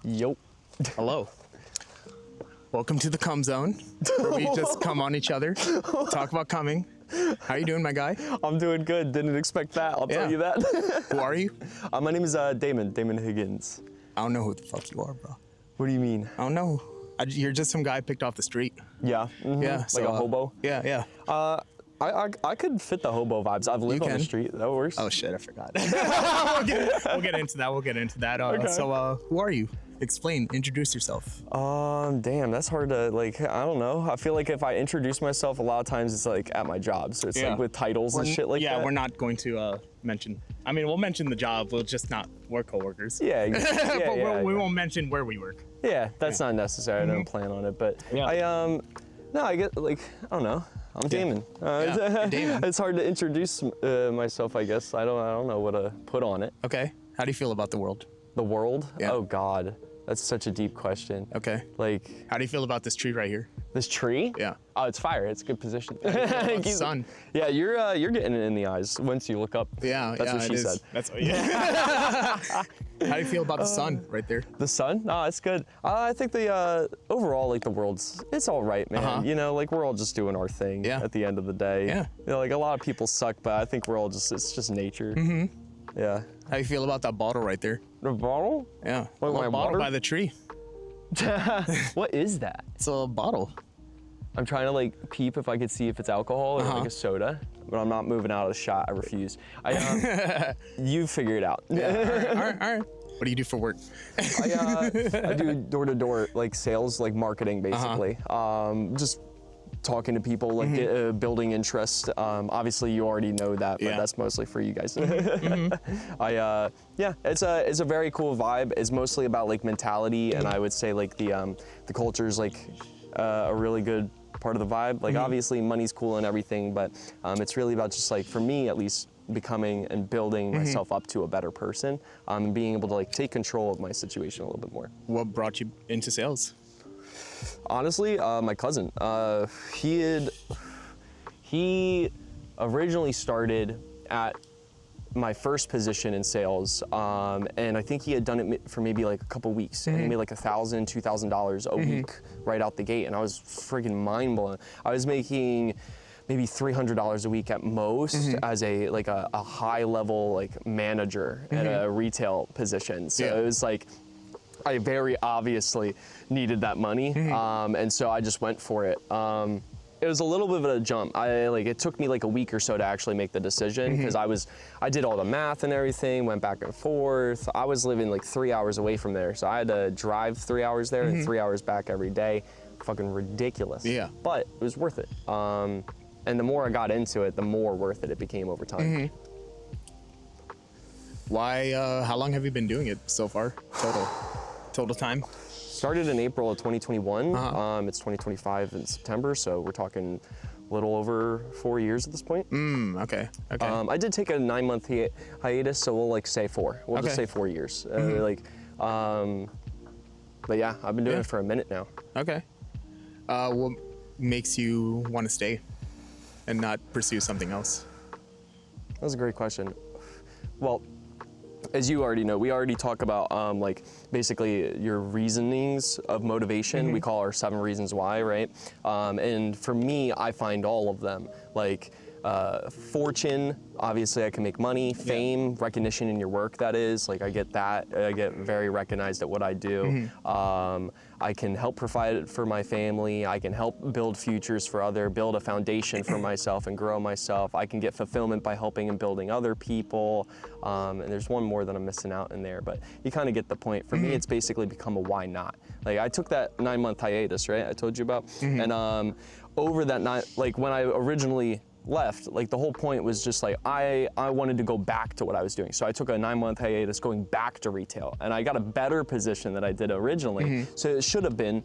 Yo. Hello. Welcome to the cum zone, where we just cum on each other, talk about coming. How you doing, my guy? I'm doing good. Didn't expect that. I'll tell you that. Who are you? My name is Daimon Higgins. I don't know who the fuck you are, bro. What do you mean? I don't know. You're just some guy picked off the street. Yeah. Mm-hmm. Yeah. Like So, a hobo? Yeah. I could fit the hobo vibes. I've lived on the street. That works. Oh shit, I forgot. we'll get into that. Okay. So, who are you? Explain. Introduce yourself. Damn, that's hard to, like, I don't know. I feel like if I introduce myself, a lot of times it's like at my job. So it's like with titles and shit like that. Yeah, we're not going to mention. I mean, we'll mention the job. We'll just not work coworkers. Yeah. But we won't mention where we work. Yeah, that's not necessary. I don't plan on it. But I get, like, I don't know. I'm Daimon. Daimon. It's hard to introduce myself, I guess. I don't know what to put on it. Okay. How do you feel about the world? The world? Yeah. Oh God, that's such a deep question. Okay. Like, how do you feel about this tree right here? this tree? Yeah. Oh, it's fire. It's a good position. Sun. Yeah, you're getting it in the eyes once you look up. Yeah, that's what she said. That's what. Yeah. How do you feel about the sun right there? The sun? No, it's good. I think the overall, like, the world's, it's all right, man. You know, like, we're all just doing our thing at the end of the day. Yeah. You know, like, a lot of people suck, but I think we're all just, it's just nature. Yeah. How do you feel about that bottle right there? The bottle? Yeah. What, a my little bottle water? by the tree. What is that? It's a bottle. I'm trying to, like, peep if I could see if it's alcohol or like a soda, but I'm not moving out of the shot. I refuse. You figure it out. Yeah. All right. What do you do for work? I do door-to-door, like, sales, like, marketing, basically. Just talking to people, like, building interest. Obviously, you already know that, but that's mostly for you guys. It's a very cool vibe. It's mostly about, like, mentality, and I would say, like, the culture's, like, a really good part of the vibe. Like, obviously, money's cool and everything, but it's really about just, like, for me at least, becoming and building myself up to a better person, and being able to, like, take control of my situation a little bit more. What brought you into sales? Honestly, my cousin. He originally started at my first position in sales, and I think he had done it for maybe like a couple weeks, and he made like $1,000, $2,000 a week right out the gate, and I was freaking mind blown. I was making maybe $300 a week at most as a high level, like, manager at a retail position. So it was like, I very obviously needed that money, and so I just went for it. It was a little bit of a jump. It took me like a week or so to actually make the decision, because I did all the math and everything, went back and forth. I was living like 3 hours away from there, so I had to drive 3 hours there and 3 hours back every day. Fucking ridiculous. Yeah. But it was worth it. And the more I got into it, the more worth it became over time. Why? How long have you been doing it so far? Total time? Started in April of 2021. It's 2025 in September, so we're talking a little over 4 years at this point. Okay. I did take a 9-month hiatus, so we'll, like, say 4. We'll just say 4 years. But yeah, I've been doing it for a minute now. Okay. What makes you want to stay and not pursue something else? That's a great question. Well, as you already know, we already talk about like, basically your reasonings of motivation. We call our 7 reasons why, right? And for me, I find all of them. Like, fortune, obviously I can make money, fame, recognition in your work, that is, like, I get that. I get very recognized at what I do. I can help provide for my family. I can help build futures for build a foundation for myself and grow myself. I can get fulfillment by helping and building other people. And there's one more that I'm missing out in there, but you kind of get the point. For me, it's basically become a why not. Like, I took that 9-month hiatus, right? I told you about. And over that like, when I originally left, like, the whole point was just like, I wanted to go back to what I was doing. So I took a 9-month hiatus going back to retail, and I got a better position than I did originally. So it should have been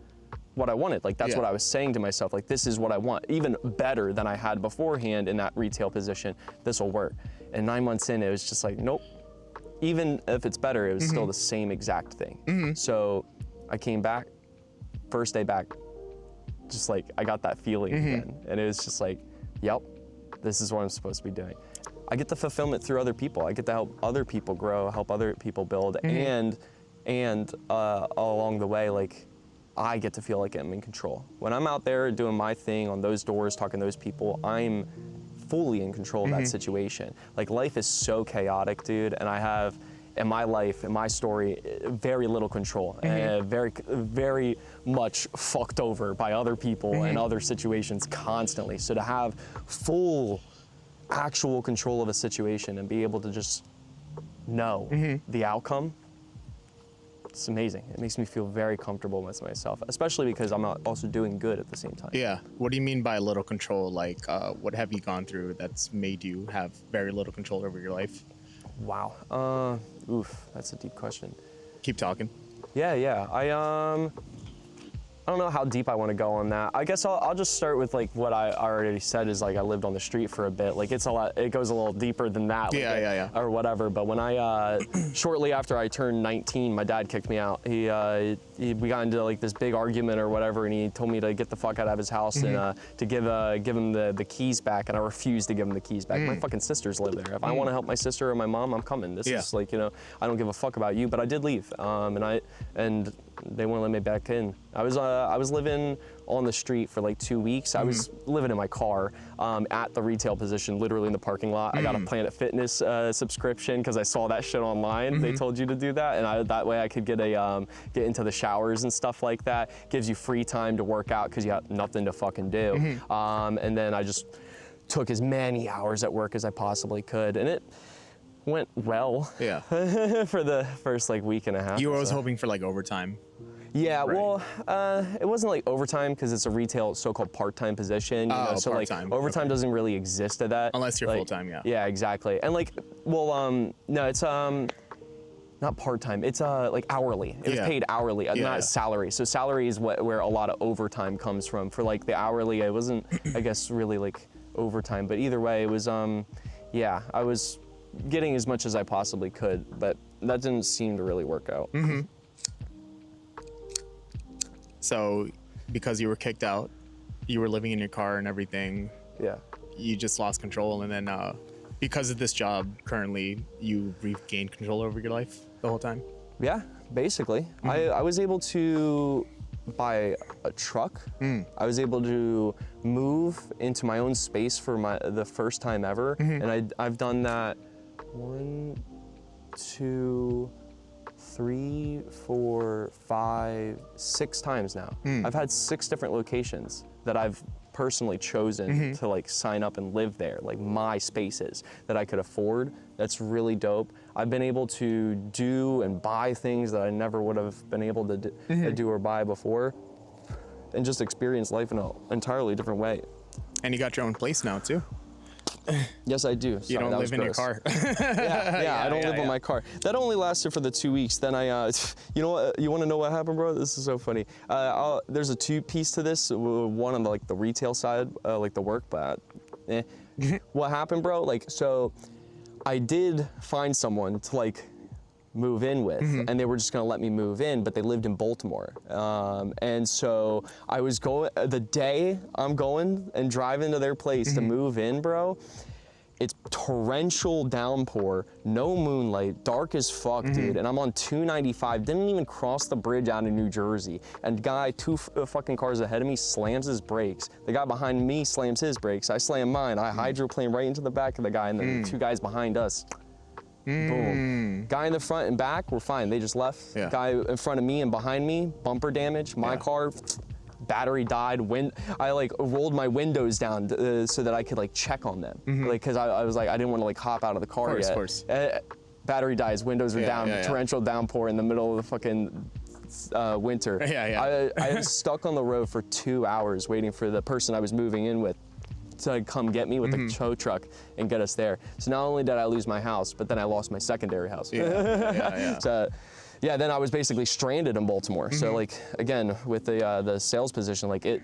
what I wanted. Like, that's what I was saying to myself, like, this is what I want, even better than I had beforehand in that retail position. This will work. And 9 months in, it was just like, nope. Even if it's better, it was still the same exact thing. So I came back, first day back, just like, I got that feeling again. And it was just like, yep, this is what I'm supposed to be doing. I get the fulfillment through other people. I get to help other people grow, help other people build, and and along the way, like, I get to feel like I'm in control. When I'm out there doing my thing on those doors, talking to those people, I'm fully in control of that situation. Like, life is so chaotic, dude, and I have, in my life, in my story, very little control, and very much fucked over by other people and other situations constantly. So to have full, actual control of a situation and be able to just know the outcome, it's amazing. It makes me feel very comfortable with myself, especially because I'm also doing good at the same time. Yeah. What do you mean by little control? Like, what have you gone through that's made you have very little control over your life? Wow. Oof, that's a deep question. Keep talking. Yeah. I don't know how deep I want to go on that. I guess I'll just start with like what I already said is like I lived on the street for a bit. Like it's a lot, it goes a little deeper than that. Like Yeah. Or whatever. But when I, shortly after I turned 19, my dad kicked me out. We got into like this big argument or whatever, and he told me to get the fuck out of his house and to give him the keys back, and I refused to give him the keys back. My fucking sisters live there. If I want to help my sister or my mom, I'm coming. This is like, you know, I don't give a fuck about you, but I did leave. And they wouldn't let me back in. I was living on the street for like 2 weeks. I was living in my car at the retail position, literally in the parking lot. I got a Planet Fitness subscription because I saw that shit online. They told you to do that, and that way I could get into the showers and stuff like that. Gives you free time to work out because you got nothing to fucking do. And then I just took as many hours at work as I possibly could, and it went well. Yeah. For the first like week and a half. You were always hoping for like overtime. Yeah, Right. well, it wasn't like overtime because it's a retail so-called part-time position. You know? So part-time. like overtime doesn't really exist at that. Unless you're like, full-time, yeah. Yeah, exactly. And like, well, no, it's not part-time. It's like hourly. It was paid hourly, not salary. So salary is where a lot of overtime comes from. For like the hourly, it wasn't, I guess, really like overtime. But either way, it was, yeah, I was getting as much as I possibly could, but that didn't seem to really work out. So, because you were kicked out, you were living in your car and everything. Yeah. You just lost control, and then because of this job, currently you regained control over your life the whole time. Yeah, basically. I was able to buy a truck. I was able to move into my own space for the first time ever, and I've done that 1, 2, 3, 4, 5, 6 times now. I've had 6 different locations that I've personally chosen to like sign up and live there, like my spaces that I could afford. That's really dope. I've been able to do and buy things that I never would have been able to do or buy before, and just experience life in an entirely different way. And you got your own place now too. Yes, I do. You don't live in your car. I don't live in my car. That only lasted for the 2 weeks. Then you know what? You want to know what happened, bro? This is so funny. There's a 2-piece to this. One on like the retail side, like the work, but what happened, bro? Like, so I did find someone to like move in with, and they were just gonna let me move in, but they lived in Baltimore. And so I was going, the day I'm going and driving to their place to move in, bro, it's torrential downpour, no moonlight, dark as fuck, dude, and I'm on 295, didn't even cross the bridge out of New Jersey, and guy 2 fucking cars ahead of me slams his brakes. The guy behind me slams his brakes, I slam mine, I hydroplane right into the back of the guy, and then the 2 guys behind us, boom. Guy in the front and back, we're fine. They just left. Yeah. Guy in front of me and behind me, bumper damage. My car, battery died. I like rolled my windows down so that I could like check on them. Like, cause I was like, I didn't want to like hop out of the car yet. Of course. Battery dies, windows are down, torrential downpour in the middle of the fucking winter. I was stuck on the road for 2 hours waiting for the person I was moving in with to come get me with the tow truck and get us there. So not only did I lose my house, but then I lost my secondary house. So yeah, then I was basically stranded in Baltimore. So like, again, with the sales position, like it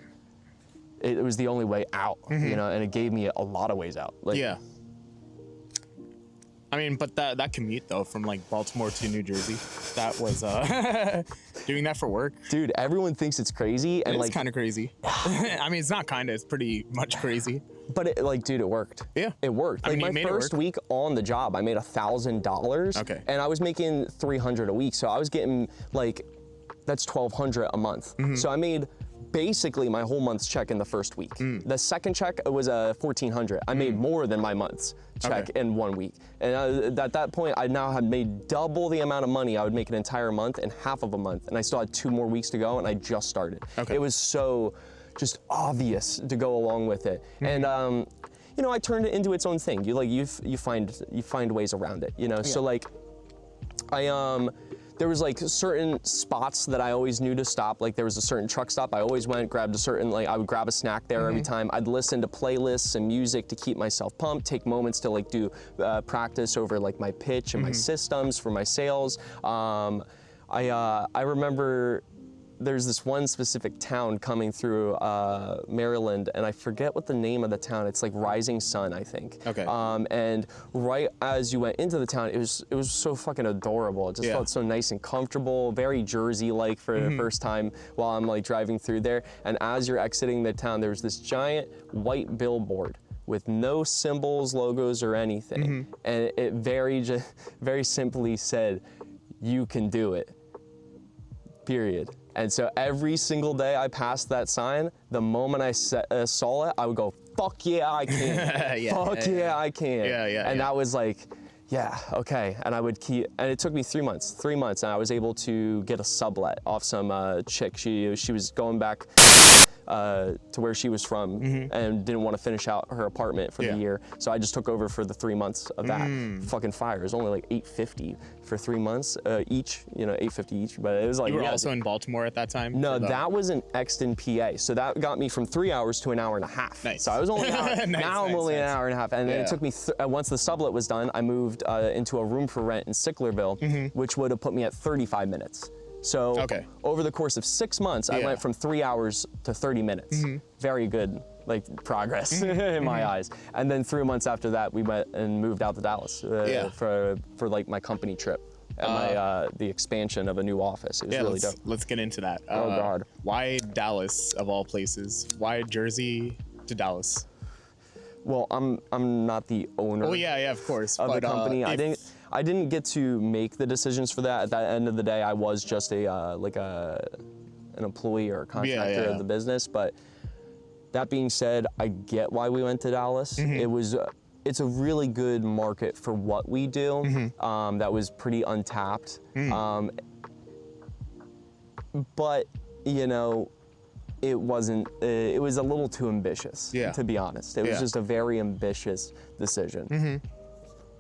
was the only way out, you know, and it gave me a lot of ways out. Like, yeah. I mean, but that commute though, from like Baltimore to New Jersey, that was Doing that for work? Dude, everyone thinks it's crazy, and It's kind of crazy. I mean, it's not kind of, it's pretty much crazy. but it, like, dude, it worked. Yeah. It worked. I Like mean, you my made it first work. week on the job, I made $1,000. Okay. And I was making $300 a week, so I was getting like, that's $1,200 a month. Mm-hmm. So I made basically my whole month's check in the first week. The second check was $1,400. I made more than my month's check Okay. in 1 week. And at that point, I now had made double the amount of money I would make an entire month in half of a month. And I still had 2 more weeks to go, and I just started. Okay. It was so just obvious to go along with it. And you know, I turned it into its own thing. You find ways around it, you know. So like there was like certain spots that I always knew to stop. Like there was a certain truck stop I always went, grabbed a certain, like I would grab a snack there every time. I'd listen to playlists and music to keep myself pumped, take moments to like do practice over like my pitch and my systems for my sales. I remember there's this one specific town coming through Maryland, and I forget what the name of the town. It's like Rising Sun, I think. Okay. And right as you went into the town, it was so fucking adorable. It just felt so nice and comfortable, very Jersey-like for the first time while I'm like driving through there. And as you're exiting the town, there was this giant white billboard with no symbols, logos, or anything. And it very simply said, "You can do it." Period. And so every single day I passed that sign, the moment I saw it, I would go, "Fuck yeah, I can." Fuck yeah, I can. And that was like, yeah, okay. And I would keep, and it took me 3 months, and I was able to get a sublet off some chick. She was going back to where she was from and didn't want to finish out her apartment for the year. So I just took over for the 3 months of that. Fucking fire. It was only like $850 for 3 months each, you know, $850 each, but it was like, You were also in Baltimore at that time? no, that was in Exton, PA. So that got me from 3 hours to an hour and a half. Nice. So I was only an hour. Now I'm only an nice. hour and a half. And then it took me, once the sublet was done, I moved into a room for rent in Sicklerville, which would have put me at 35 minutes. So over the course of 6 months, I went from 3 hours to 30 minutes. Very good, like, progress in my eyes. And then 3 months after that, we went and moved out to Dallas for like my company trip and my the expansion of a new office. It was really dope. Let's get into that. Oh God. Why Dallas of all places? Why Jersey to Dallas? Well, I'm not the owner. Oh yeah, of course. Of the company. I didn't get to make the decisions for that. At the end of the day, I was just an employee or a contractor of the business. But that being said, I get why we went to Dallas. It's a really good market for what we do. That was pretty untapped. But you know, it wasn't. It was a little too ambitious. To be honest, it was just a very ambitious decision.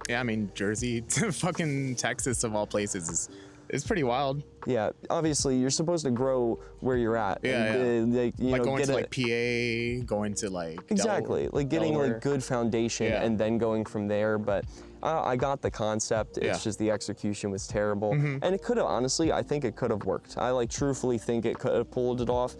Yeah, I mean, Jersey to fucking Texas of all places is pretty wild. Yeah, obviously you're supposed to grow where you're at. Like going to like PA, going to like exactly, like getting Delaware. like good foundation and then going from there. But I got the concept. It's just the execution was terrible, and it could have honestly. I think it could have worked. I like truthfully think it could have pulled it off.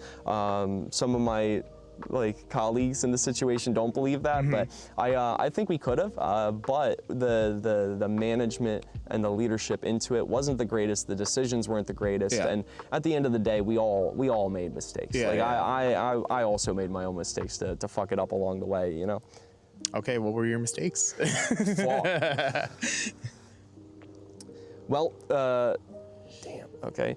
Some of my like colleagues in the situation don't believe that, but I think we could have. But the management and the leadership into it wasn't the greatest. The decisions weren't the greatest, and at the end of the day, we all made mistakes. I also made my own mistakes to fuck it up along the way, you know. Okay, what were your mistakes? Well, damn. Okay,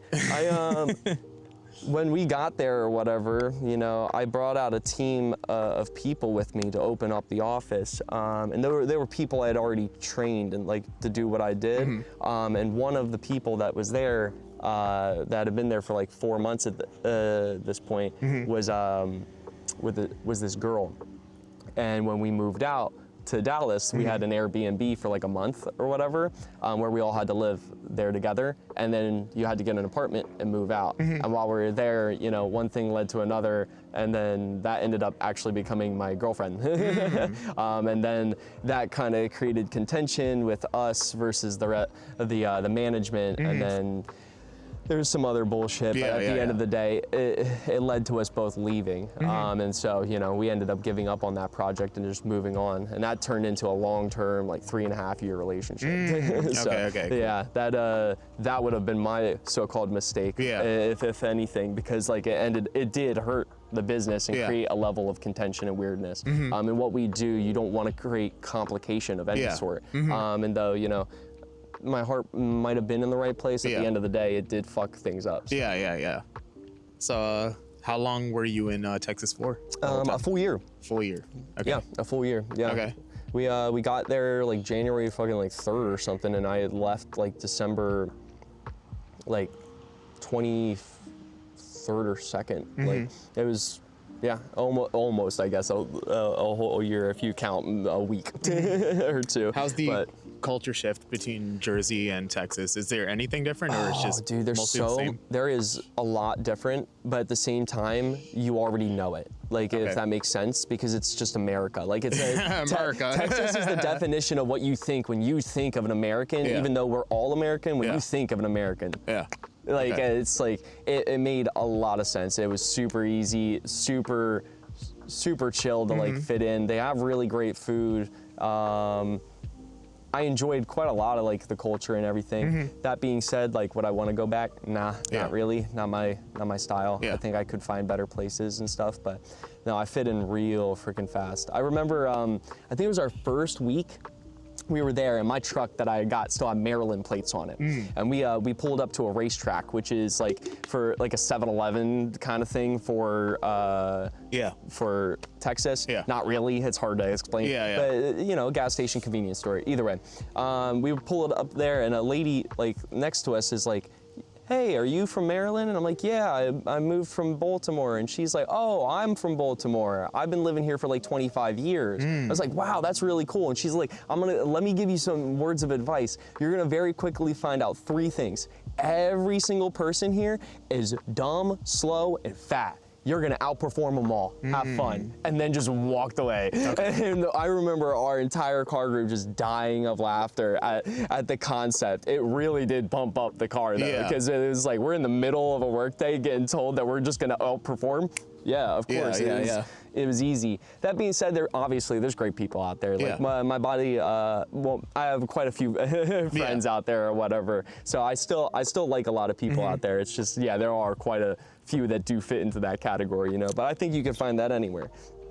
when we got there or whatever, you know, I brought out a team of people with me to open up the office, and there were people I had already trained and like to do what I did, and one of the people that was there that had been there for like 4 months at this point was this girl, and when we moved out to Dallas, we had an Airbnb for like a month or whatever, where we all had to live there together, and then you had to get an apartment and move out. And while we were there, you know, one thing led to another, and then that ended up actually becoming my girlfriend. And then that kind of created contention with us versus the management, and then there was some other bullshit, but at the end of the day, it led to us both leaving. And so, you know, we ended up giving up on that project and just moving on. And that turned into a long-term, like 3.5-year relationship. So, okay, cool. yeah, that would have been my so-called mistake, if anything, because like it did hurt the business and create a level of contention and weirdness. And what we do, you don't want to create complication of any sort. And though, you know, my heart might have been in the right place, at the end of the day, it did fuck things up. So. Yeah. So how long were you in Texas for? A full year. Full year. Okay. Yeah, a full year. Yeah. Okay. We got there like January fucking like 3rd or something, and I had left like December like 23rd or 2nd. Like it was, yeah, almost I guess a whole year if you count a week or two. How's the culture shift between Jersey and Texas? Is there anything different, or it's just dude, there is a lot different, but at the same time, you already know it. Like, if that makes sense, because it's just America. Like, it's America. Texas is the definition of what you think when you think of an American, even though we're all American, when you think of an American. Yeah. Like, it's like, it made a lot of sense. It was super easy, super chill to like fit in. They have really great food. I enjoyed quite a lot of like the culture and everything. That being said, like, would I want to go back? Nah, not really. Not my style. I think I could find better places and stuff, but no, I fit in real freaking fast. I remember, I think it was our first week. We were there, and my truck that I got still had Maryland plates on it. And we pulled up to a racetrack, which is like for like a 7-Eleven kind of thing for Texas. Not really, it's hard to explain. But you know, gas station, convenience store. Either way, we pulled up there, and a lady like next to us is like, "Hey, are you from Maryland?" And I'm like, "Yeah, I moved from Baltimore." And she's like, "Oh, I'm from Baltimore. I've been living here for like 25 years. I was like, "Wow, that's really cool." And she's like, let me give you some words of advice. You're gonna very quickly find out 3 things. Every single person here is dumb, slow, and fat. You're gonna outperform them all. Have fun." And then just walked away. And I remember our entire car group just dying of laughter at the concept. It really did bump up the car though, because it was like, we're in the middle of a workday getting told that we're just gonna outperform. Yeah, of course. It was easy. That being said, there's great people out there. Like my body, well, I have quite a few friends out there or whatever. So I still like a lot of people out there. It's just, there are quite a few that do fit into that category, you know. But I think you can find that anywhere.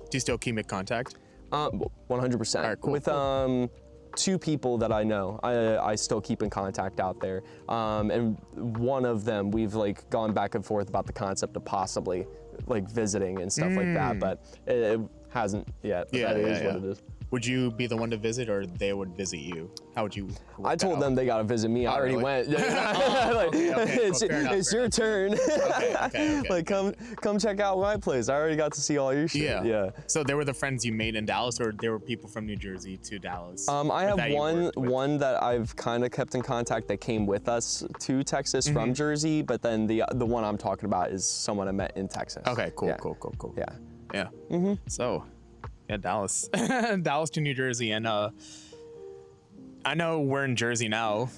Do you still keep in contact? 100%. All right, cool. With 2 people that I know, I still keep in contact out there. And one of them, we've like gone back and forth about the concept of possibly like visiting and stuff like that, but it hasn't yet. But that is what it is. Would you be the one to visit, or they would visit you? How would you? I told them they gotta visit me. I already went. It's your turn. Okay. Like, come check out my place. I already got to see all your shit. Yeah. So they were the friends you made in Dallas, or there were people from New Jersey to Dallas? I have one that I've kind of kept in contact that came with us to Texas from Jersey, but then the one I'm talking about is someone I met in Texas. Okay, cool. Yeah. So. Yeah, Dallas. Dallas to New Jersey. And I know we're in Jersey now.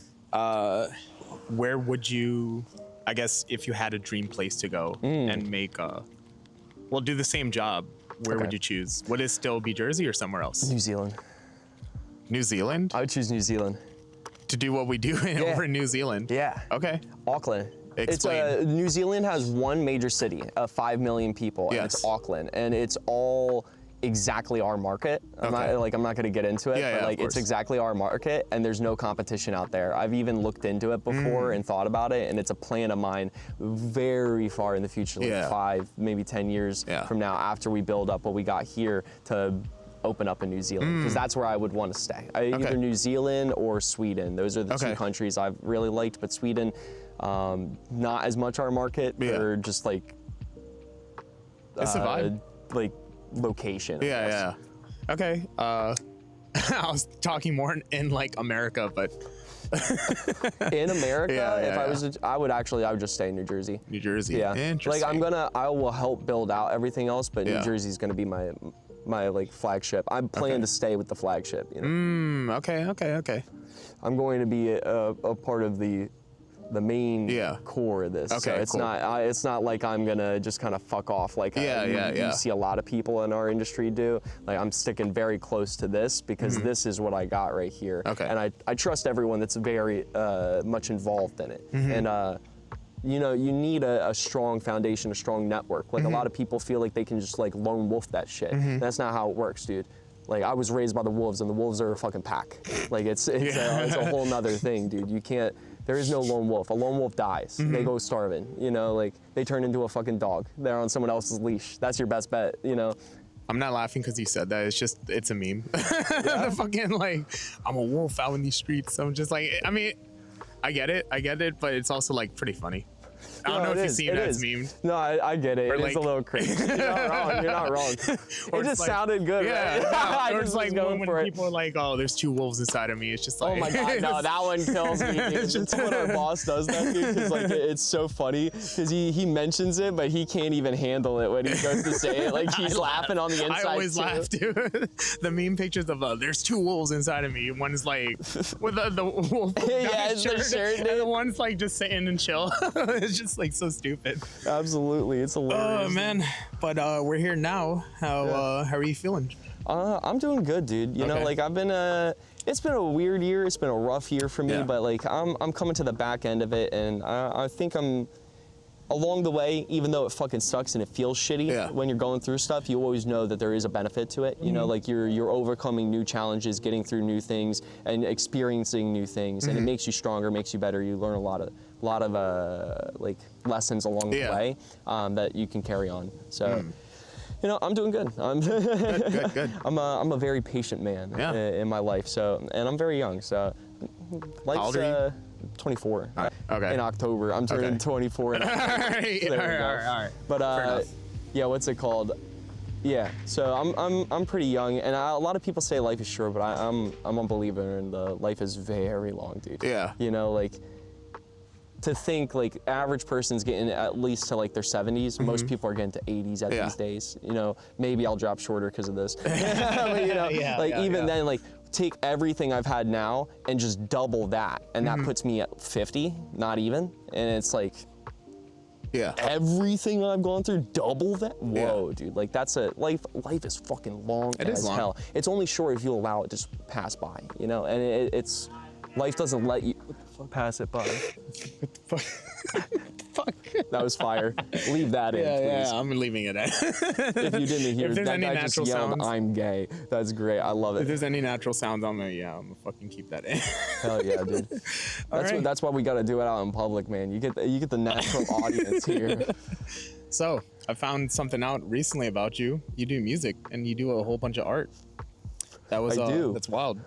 Where would you, I guess, if you had a dream place to go and make do the same job, where would you choose? Would it still be Jersey or somewhere else? New Zealand. New Zealand? I would choose New Zealand. To do what we do over in New Zealand? Yeah. Okay. Auckland. Explain. New Zealand has one major city of 5 million people, and it's Auckland. And it's all exactly our market. I'm not gonna get into it, but like it's exactly our market, and there's no competition out there. I've even looked into it before and thought about it, and it's a plan of mine very far in the future, like 5, maybe 10 years from now, after we build up what we got here, to open up in New Zealand, because that's where I would want to stay. Either New Zealand or Sweden. Those are the 2 countries I've really liked, but Sweden, not as much our market, or just like it's a vibe. Like location. Okay. I was talking more in like America, but in America, I would just stay in New Jersey. New Jersey. Yeah. Interesting. Like I will help build out everything else, but New Jersey's gonna be my like flagship. I'm planning to stay with the flagship, you know. Okay. I'm going to be a part of the the main core of this. Okay, so it's cool. it's not like I'm gonna just kind of fuck off like you see a lot of people in our industry do. Like I'm sticking very close to this because this is what I got right here. Okay. And I trust everyone that's very much involved in it. And you know, you need a strong foundation, a strong network. Like a lot of people feel like they can just like lone wolf that shit. That's not how it works, dude. Like I was raised by the wolves, and the wolves are a fucking pack. Like it's a whole nother thing, dude. You can't. There is no lone wolf. A lone wolf dies. They go starving. You know, like they turn into a fucking dog. They're on someone else's leash. That's your best bet. You know. I'm not laughing because you said that. It's a meme. The fucking like, I'm a wolf out in these streets. I'm just like, I mean, I get it, but it's also like pretty funny. I don't know if you've seen that as memed. No, I get it. Or It's a little cringe. You're not wrong. You're not wrong. It just sounded good, right? I Or just it's like was going when for it. people are like, "Oh, there's two wolves inside of me." It's just like, Oh my god, no, that one kills me, dude. It's when our boss does that, dude, because like it's so funny, because he mentions it, but he can't even handle it when he goes to say it. Like he's laughing on the inside. I always laugh too. The meme pictures of there's two wolves inside of me. One's like with the wolf it's the shirt, and the one's like just sitting and chill. It's just like so stupid. Absolutely, it's hilarious. Oh man, but we're here now. How are you feeling? I'm doing good, dude. You know, like I've been it's been a weird year. It's been a rough year for me, but like I'm coming to the back end of it, and I think I'm along the way. Even though it fucking sucks and it feels shitty when you're going through stuff, you always know that there is a benefit to it. You know, like you're overcoming new challenges, getting through new things, and experiencing new things, and it makes you stronger, makes you better. You learn a lot of like lessons along the way that you can carry on. So. You know, I'm doing good. I'm good. I'm a very patient man in my life. So, and I'm very young. So, life's 24. Okay. In October, I'm turning 24. In October. All right. But yeah, what's it called? Yeah. So I'm pretty young, and a lot of people say life is short, but I'm a believer in the life is very long, dude. Yeah. You know, like. To think like average person's getting at least to like their 70s. Most people are getting to 80s at these days. You know, maybe I'll drop shorter because of this. But, you know, even then, like take everything I've had now and just double that, and that puts me at 50, not even. And it's like, everything I've gone through, double that. Whoa, dude! Like that's a life. Life is fucking long as hell. It's only short if you allow it to just pass by. You know, and it's life doesn't let you. Pass it by. Fuck. That was fire. Leave that in, please. Yeah, I'm leaving it in. If you didn't hear, that guy just yelled, sounds, "I'm gay." That's great. I love it. If there's any natural sounds, I'm gonna fucking keep that in. Hell yeah, dude. That's why we gotta do it out in public, man. You get the natural audience here. So I found something out recently about you. You do music and you do a whole bunch of art. That was I do. That's wild.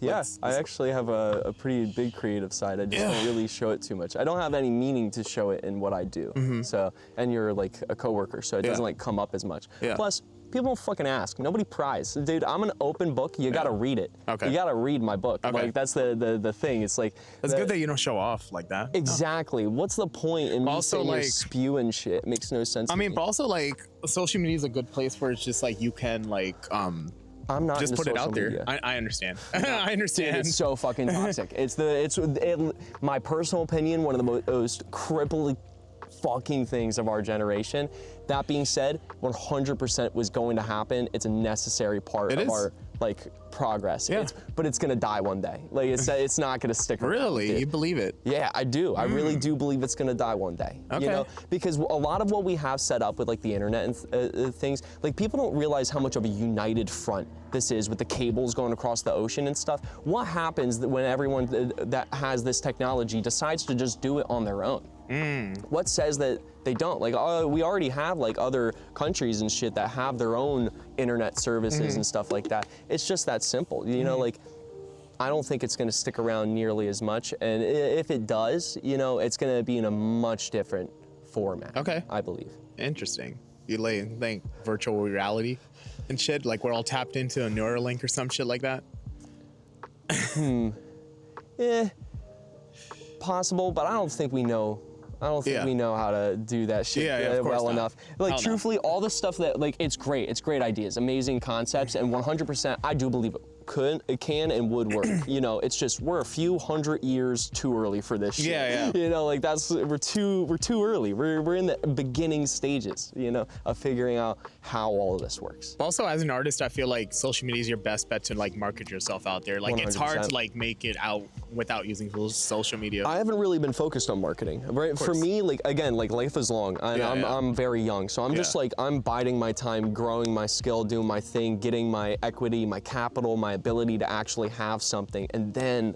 Yeah, I actually have a pretty big creative side. I just don't really show it too much. I don't have any meaning to show it in what I do. So, and you're like a coworker, so it doesn't like come up as much. Plus, people don't fucking ask. Nobody pries. Dude, I'm an open book. You gotta read it. You gotta read my book. Like that's the thing. It's like it's good that you don't show off like that. Exactly. What's the point in me also, saying like, you're spewing shit? It makes no sense. I mean, but also like social media is a good place where it's just like you can like I'm not just put it out media. there. I understand. I understand. Dude, it's so fucking toxic. My personal opinion, one of the most crippling fucking things of our generation. That being said, 100% was going to happen. It's a necessary part of our like progress. But it's gonna die one day. Like it's not gonna stick around. Really? You believe it? Yeah, I do. I really do believe it's gonna die one day. Okay. You know, because a lot of what we have set up with like the internet and things, like people don't realize how much of a united front this is with the cables going across the ocean and stuff. What happens when everyone that has this technology decides to just do it on their own? What says that they don't? Like, we already have like other countries and shit that have their own internet services and stuff like that. It's just that simple, you know, like, I don't think it's gonna stick around nearly as much. And if it does, you know, it's gonna be in a much different format, I believe. Interesting. You think virtual reality and shit, like we're all tapped into a Neuralink or some shit like that? Possible, but I don't think we know. I don't think we know how to do that shit well enough. Like, truthfully, all the stuff that, like, it's great ideas, amazing concepts, and 100%, I do believe it it can and would work. You know, it's just we're a few hundred years too early for this shit. Yeah. You know, like we're too early. We're in the beginning stages, you know, of figuring out how all of this works. Also, as an artist, I feel like social media is your best bet to like market yourself out there. Like 100%. It's hard to like make it out without using social media. I haven't really been focused on marketing, right? For me, like again, like life is long, and I'm very young, so I'm just like I'm biding my time, growing my skill, doing my thing, getting my equity, my capital, my ability to actually have something, and then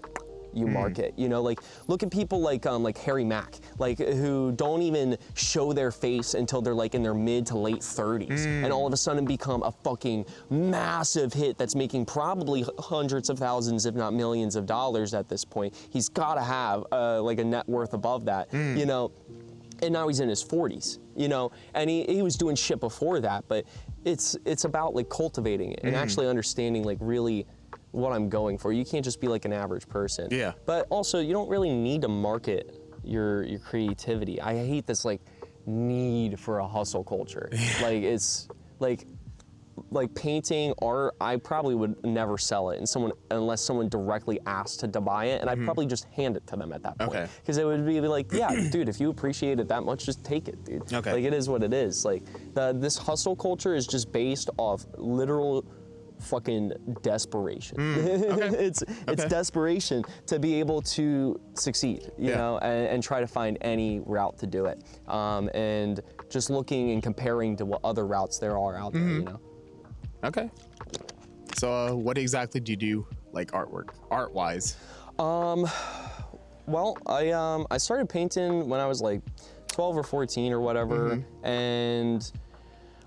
you market. You know, like look at people like Harry Mack, like who don't even show their face until they're like in their mid to late 30s, and all of a sudden become a fucking massive hit that's making probably hundreds of thousands, if not millions of dollars at this point. He's got to have like a net worth above that, you know. And now he's in his 40s, you know, and he was doing shit before that, but it's about like cultivating it and actually understanding like really what I'm going for. You can't just be like an average person. Yeah. But also, you don't really need to market your creativity. I hate this like need for a hustle culture. Like it's like painting, art, I probably would never sell it unless someone directly asked to buy it, and I'd probably just hand it to them at that point. Because it would be like, yeah, dude, if you appreciate it that much, just take it, dude. Like it is what it is. Like this hustle culture is just based off literal fucking desperation. It's desperation to be able to succeed, you know, and try to find any route to do it. And just looking and comparing to what other routes there are out there, you know. Okay. So what exactly do you do, like art-wise? Well, I started painting when I was like 12 or 14 or whatever, and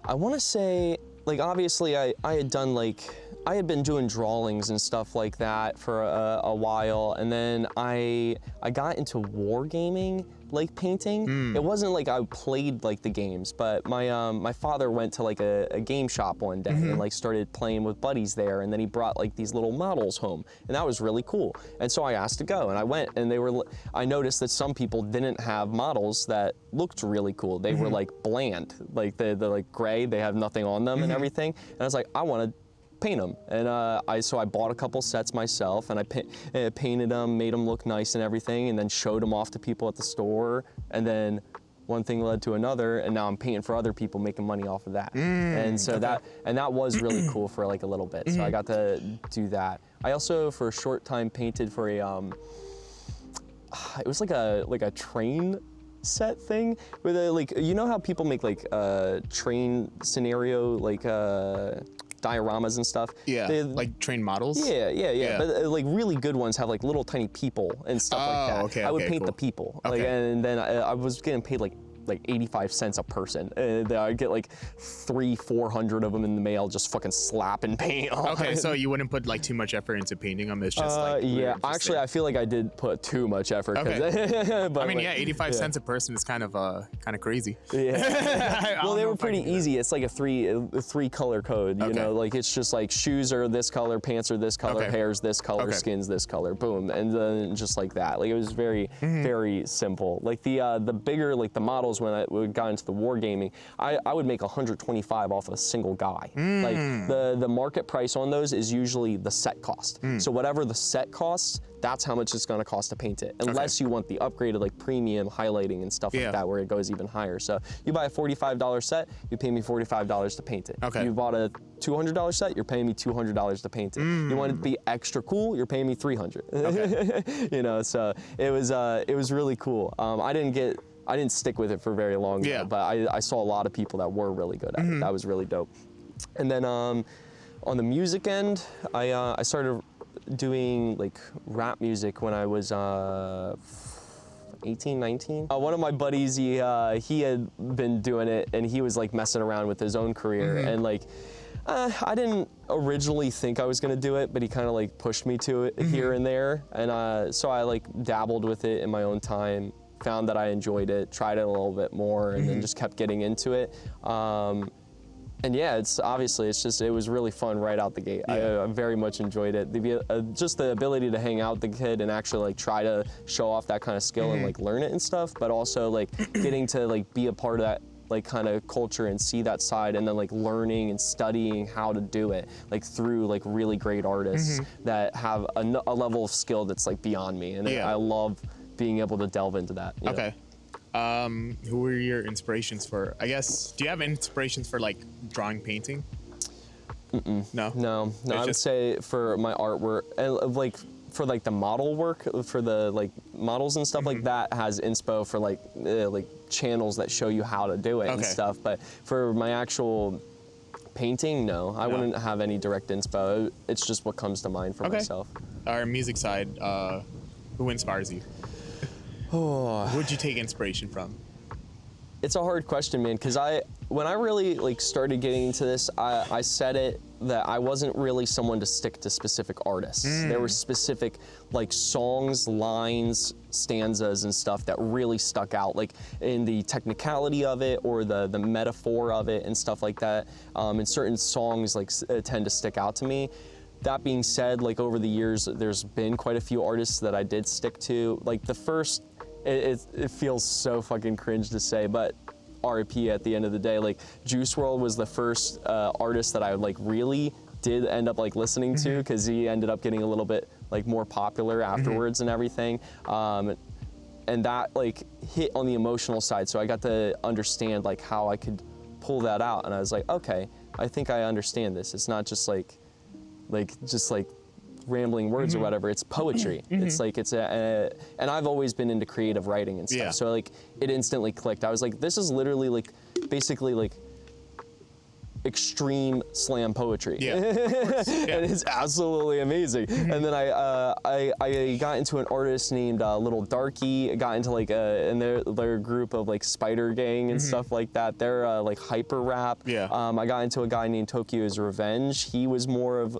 I want to say, like, obviously I had done like, I had been doing drawings and stuff like that for a while, and then I got into wargaming, like painting. It wasn't like I played like the games, but my father went to like a game shop one day and like started playing with buddies there, and then he brought like these little models home, and that was really cool. And so I asked to go, and I went, and I noticed that some people didn't have models that looked really cool. They were like bland, like they're like gray, they have nothing on them and everything. And I was like, I want to paint them, and so I bought a couple sets myself, and I painted them, made them look nice and everything, and then showed them off to people at the store, and then one thing led to another, and now I'm painting for other people, making money off of that. And so that was really cool for like a little bit. So I got to do that. I also for a short time painted for a it was like a train set thing where like, you know how people make like train scenario like dioramas and stuff. Yeah, like train models? Yeah. But like really good ones have like little tiny people and stuff like that. I would paint the people. Like, and then I was getting paid like 85 cents a person. I'd get like 400 of them in the mail, just fucking slapping paint on. Okay, so you wouldn't put like too much effort into painting them, it's just like... Yeah, actually I feel like I did put too much effort. But I mean, yeah, 85 cents a person is kind of crazy. Yeah. Well, they were pretty easy. It's like a three color code, you know, like it's just like shoes are this color, pants are this color, hair's this color, skin's this color, boom. And then just like that. Like it was very, very simple. Like the bigger, like the models, when I got into the wargaming, I would make 125 off of a single guy. Like the market price on those is usually the set cost. So whatever the set costs, that's how much it's gonna cost to paint it. Unless you want the upgraded like premium highlighting and stuff like that, where it goes even higher. So you buy a $45 set, you pay me $45 to paint it. You bought a $200 set, you're paying me $200 to paint it. You want it to be extra cool, you're paying me $300. You know, so it was really cool. I didn't stick with it for very long, though, but I saw a lot of people that were really good at it. That was really dope. And then on the music end, I started doing like rap music when I was 18, 19. One of my buddies, he had been doing it, and he was like messing around with his own career, and like I didn't originally think I was gonna do it, but he kind of like pushed me to it here and there, and so I like dabbled with it in my own time. Found that I enjoyed it, tried it a little bit more, and then just kept getting into it. And yeah, it was really fun right out the gate. I very much enjoyed it. Just the ability to hang out with the kid and actually like try to show off that kind of skill and like learn it and stuff, but also like getting to like be a part of that like kind of culture and see that side, and then like learning and studying how to do it like through like really great artists that have a level of skill that's like beyond me, and I love being able to delve into that. Okay. Who were your inspirations for, I guess, do you have inspirations for like drawing, painting? No. I would say for my artwork, like for like the model work, for the like models and stuff like that has inspo for like channels that show you how to do it and stuff. But for my actual painting, no, I wouldn't have any direct inspo. It's just what comes to mind for myself. Our music side, who inspires you? Who'd you take inspiration from? It's a hard question, man, because when I really like started getting into this, I said it that I wasn't really someone to stick to specific artists. There were specific like songs, lines, stanzas and stuff that really stuck out, like in the technicality of it or the metaphor of it and stuff like that. And certain songs like tend to stick out to me. That being said, like over the years, there's been quite a few artists that I did stick to. Like the first, it feels so fucking cringe to say, but R.I.P. at the end of the day. Like Juice WRLD was the first artist that I like really did end up like listening to, because he ended up getting a little bit like more popular afterwards and everything. And that like hit on the emotional side, so I got to understand like how I could pull that out, and I was like, okay, I think I understand this. It's not just like rambling words or whatever. It's poetry. It's like and I've always been into creative writing and stuff. So like it instantly clicked. I was like, this is literally like basically like extreme slam poetry. And it's absolutely amazing. And then I got into an artist named Little Darky. I got into like and their group of like Spider Gang and stuff like that. They're like hyper rap. I got into a guy named Tokyo's Revenge. He was more of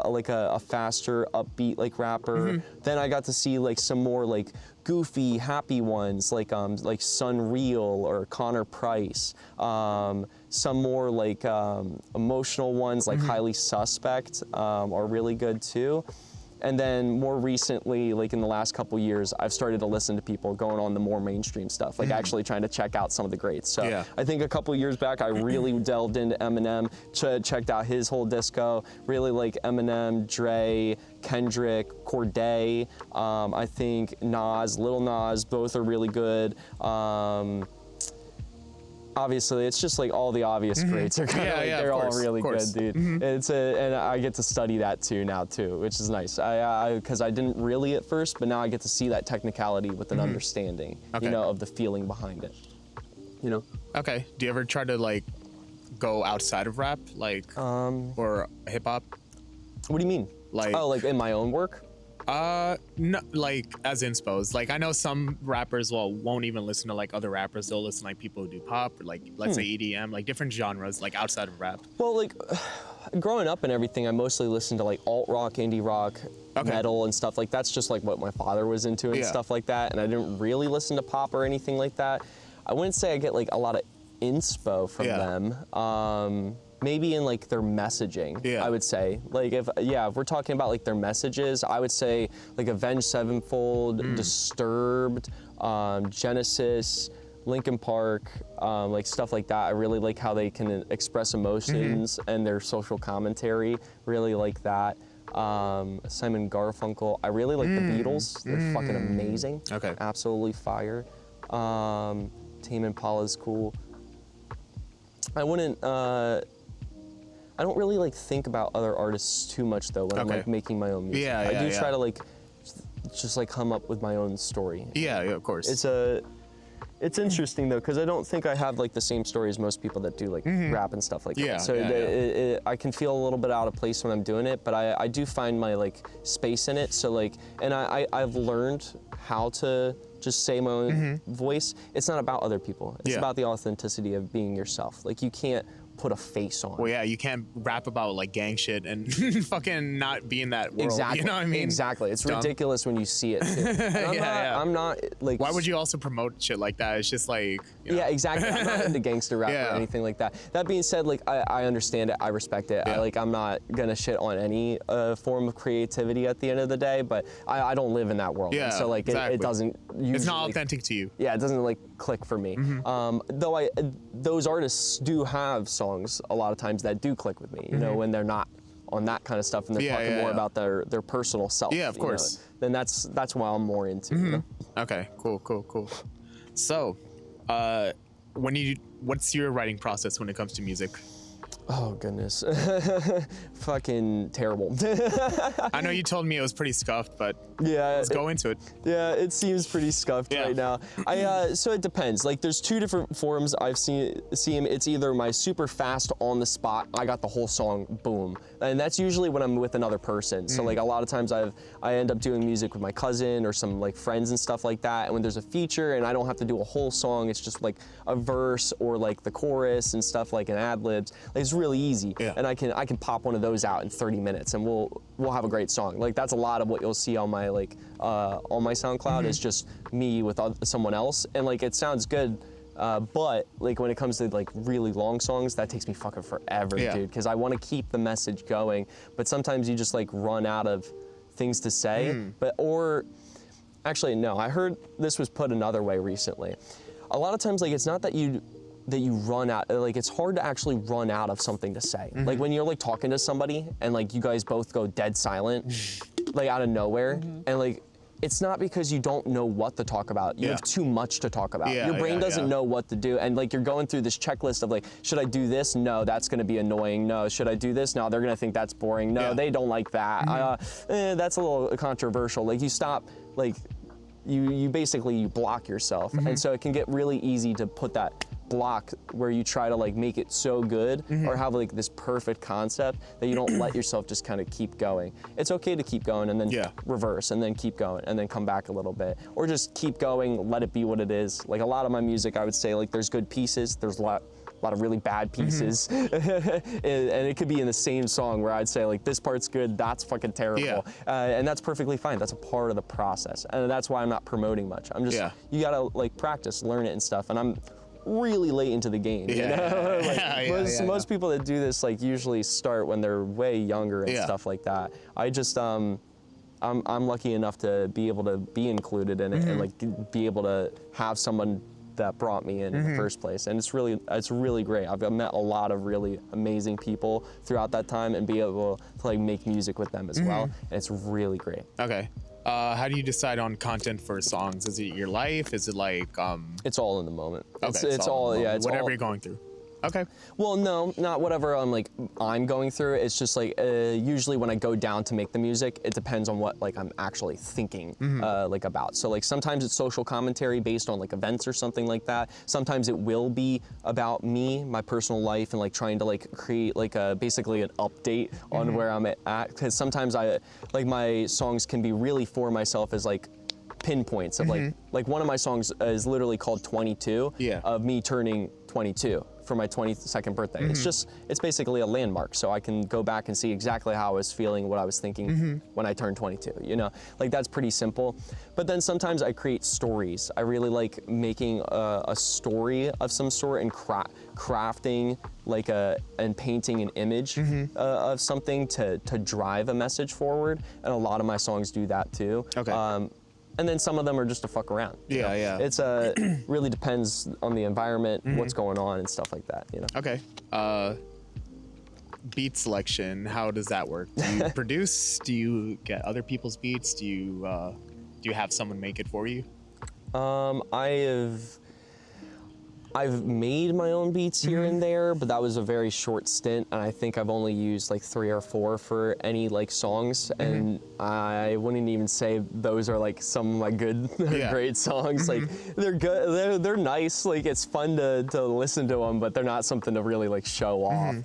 like a faster, upbeat like rapper. Then I got to see like some more like goofy, happy ones like Sunreal or Connor Price. Some more like emotional ones like Highly Suspect are really good too. And then more recently, like in the last couple years, I've started to listen to people going on the more mainstream stuff, like actually trying to check out some of the greats. So I think a couple years back, I really delved into Eminem, checked out his whole disco, really like Eminem, Dre, Kendrick, Corday. I think Nas, Lil Nas, both are really good. Obviously, it's just like all the obvious greats are kind of like, they're all really good, dude. And I get to study that too now too, which is nice. Because I didn't really at first, but now I get to see that technicality with an understanding, you know, of the feeling behind it. You know? Okay. Do you ever try to like go outside of rap, like or hip hop? What do you mean? Like, oh, like in my own work? No, like as inspos. Like I know some rappers won't even listen to like other rappers. They'll listen to like people who do pop or like let's say EDM, like different genres, like outside of rap. Well, like growing up and everything, I mostly listened to like alt rock, indie rock, metal and stuff. Like that's just like what my father was into and stuff like that. And I didn't really listen to pop or anything like that. I wouldn't say I get like a lot of inspo from them. Maybe in like their messaging, I would say. Like if we're talking about like their messages, I would say like Avenged Sevenfold, Disturbed, Genesis, Linkin Park, like stuff like that. I really like how they can express emotions and their social commentary. Really like that. Simon Garfunkel. I really like the Beatles. They're fucking amazing. Absolutely fire. Tame Impala's cool. I don't really like think about other artists too much though when I'm like making my own music. I do try to like just like come up with my own story. Yeah, of course. It's interesting though, because I don't think I have like the same story as most people that do like rap and stuff like that. So I can feel a little bit out of place when I'm doing it, but I do find my like space in it. So like, and I've learned how to just say my own voice. It's not about other people. It's about the authenticity of being yourself. Like you can't put a face on. Well, yeah, you can't rap about like gang shit and fucking not be in that world. Exactly. You know what I mean? Exactly. It's dumb. ridiculous when you see it too. And I'm not like. Why would you also promote shit like that? It's just like. You know. Yeah, exactly. I'm not into gangster rap or anything like that. That being said, like I understand it. I respect it. Yeah. I'm not gonna shit on any form of creativity at the end of the day. But I don't live in that world. Yeah. And so like exactly. it doesn't. Usually, it's not authentic to you. Yeah, it doesn't like click for me. Though those artists do have songs a lot of times that do click with me. You know, when they're not on that kind of stuff and they're talking more about their personal self. Yeah, of course. Then that's why I'm more into. You know? Okay, cool. So, what's your writing process when it comes to music? Oh goodness, fucking terrible. I know you told me it was pretty scuffed, but yeah, let's go into it. Yeah, it seems pretty scuffed right now. So it depends. Like, there's two different forms I've seen. It's either my super fast on the spot, I got the whole song, boom, and that's usually when I'm with another person. So like a lot of times I end up doing music with my cousin or some like friends and stuff like that. And when there's a feature and I don't have to do a whole song, it's just like a verse or like the chorus and stuff like an ad libs. Like, it's really easy, and I can pop one of those out in 30 minutes, and we'll have a great song. Like, that's a lot of what you'll see on my on my SoundCloud is just me with someone else, and like it sounds good. But like when it comes to like really long songs, that takes me fucking forever, dude. Because I want to keep the message going, but sometimes you just like run out of things to say. Or actually, no. I heard this was put another way recently. A lot of times, like, it's not that you run out, like, it's hard to actually run out of something to say. Like when you're like talking to somebody and like you guys both go dead silent, like out of nowhere, and like it's not because you don't know what to talk about. You have too much to talk about. Your brain doesn't know what to do, and like you're going through this checklist of like, should I do this? No, that's gonna be annoying. No, should I do this? No, they're gonna think that's boring. No, they don't like that. That's a little controversial. Like, you stop, like you basically block yourself, and so it can get really easy to put that block where you try to like make it so good or have like this perfect concept that you don't let yourself just kind of keep going. It's okay to keep going and then reverse and then keep going and then come back a little bit, or just keep going, let it be what it is. Like, a lot of my music, I would say, like, there's good pieces, there's a lot of really bad pieces, and it could be in the same song where I'd say like, this part's good, that's fucking terrible, and that's perfectly fine. That's a part of the process, and that's why I'm not promoting much. I'm just you gotta like practice, learn it and stuff, and I'm really late into the game. You know? Like, most people that do this like usually start when they're way younger and stuff like that. I just I'm lucky enough to be able to be included in it and like be able to have someone that brought me in the first place, and it's really great. I've met a lot of really amazing people throughout that time and be able to like make music with them as well, and it's really great. Okay. How do you decide on content for songs? Is it your life? Is it like It's all in the moment. Okay, it's all it's whatever all, you're going through. Okay. Well, no, not whatever I'm going through. It's just like usually when I go down to make the music, it depends on what like I'm actually thinking like about. So like sometimes it's social commentary based on like events or something like that. Sometimes it will be about me, my personal life, and like trying to like create like basically an update on where I'm at. Because sometimes my songs can be really for myself as like pinpoints of like one of my songs is literally called 22 of me turning 22 for my 22nd birthday. It's basically a landmark, so I can go back and see exactly how I was feeling, what I was thinking when I turned 22, you know? Like, that's pretty simple. But then sometimes I create stories. I really like making a story of some sort and crafting like and painting an image of something to drive a message forward, and a lot of my songs do that too. Okay. And then some of them are just to fuck around. Yeah. It's really depends on the environment, what's going on and stuff like that, you know? Okay. Beat selection, how does that work? Do you produce? Do you get other people's beats? Do you have someone make it for you? I've made my own beats here and there, but that was a very short stint, and I think I've only used like 3 or 4 for any like songs, and I wouldn't even say those are like some of my good, great songs. Like, they're good, they're nice, like it's fun to listen to them, but they're not something to really like show off.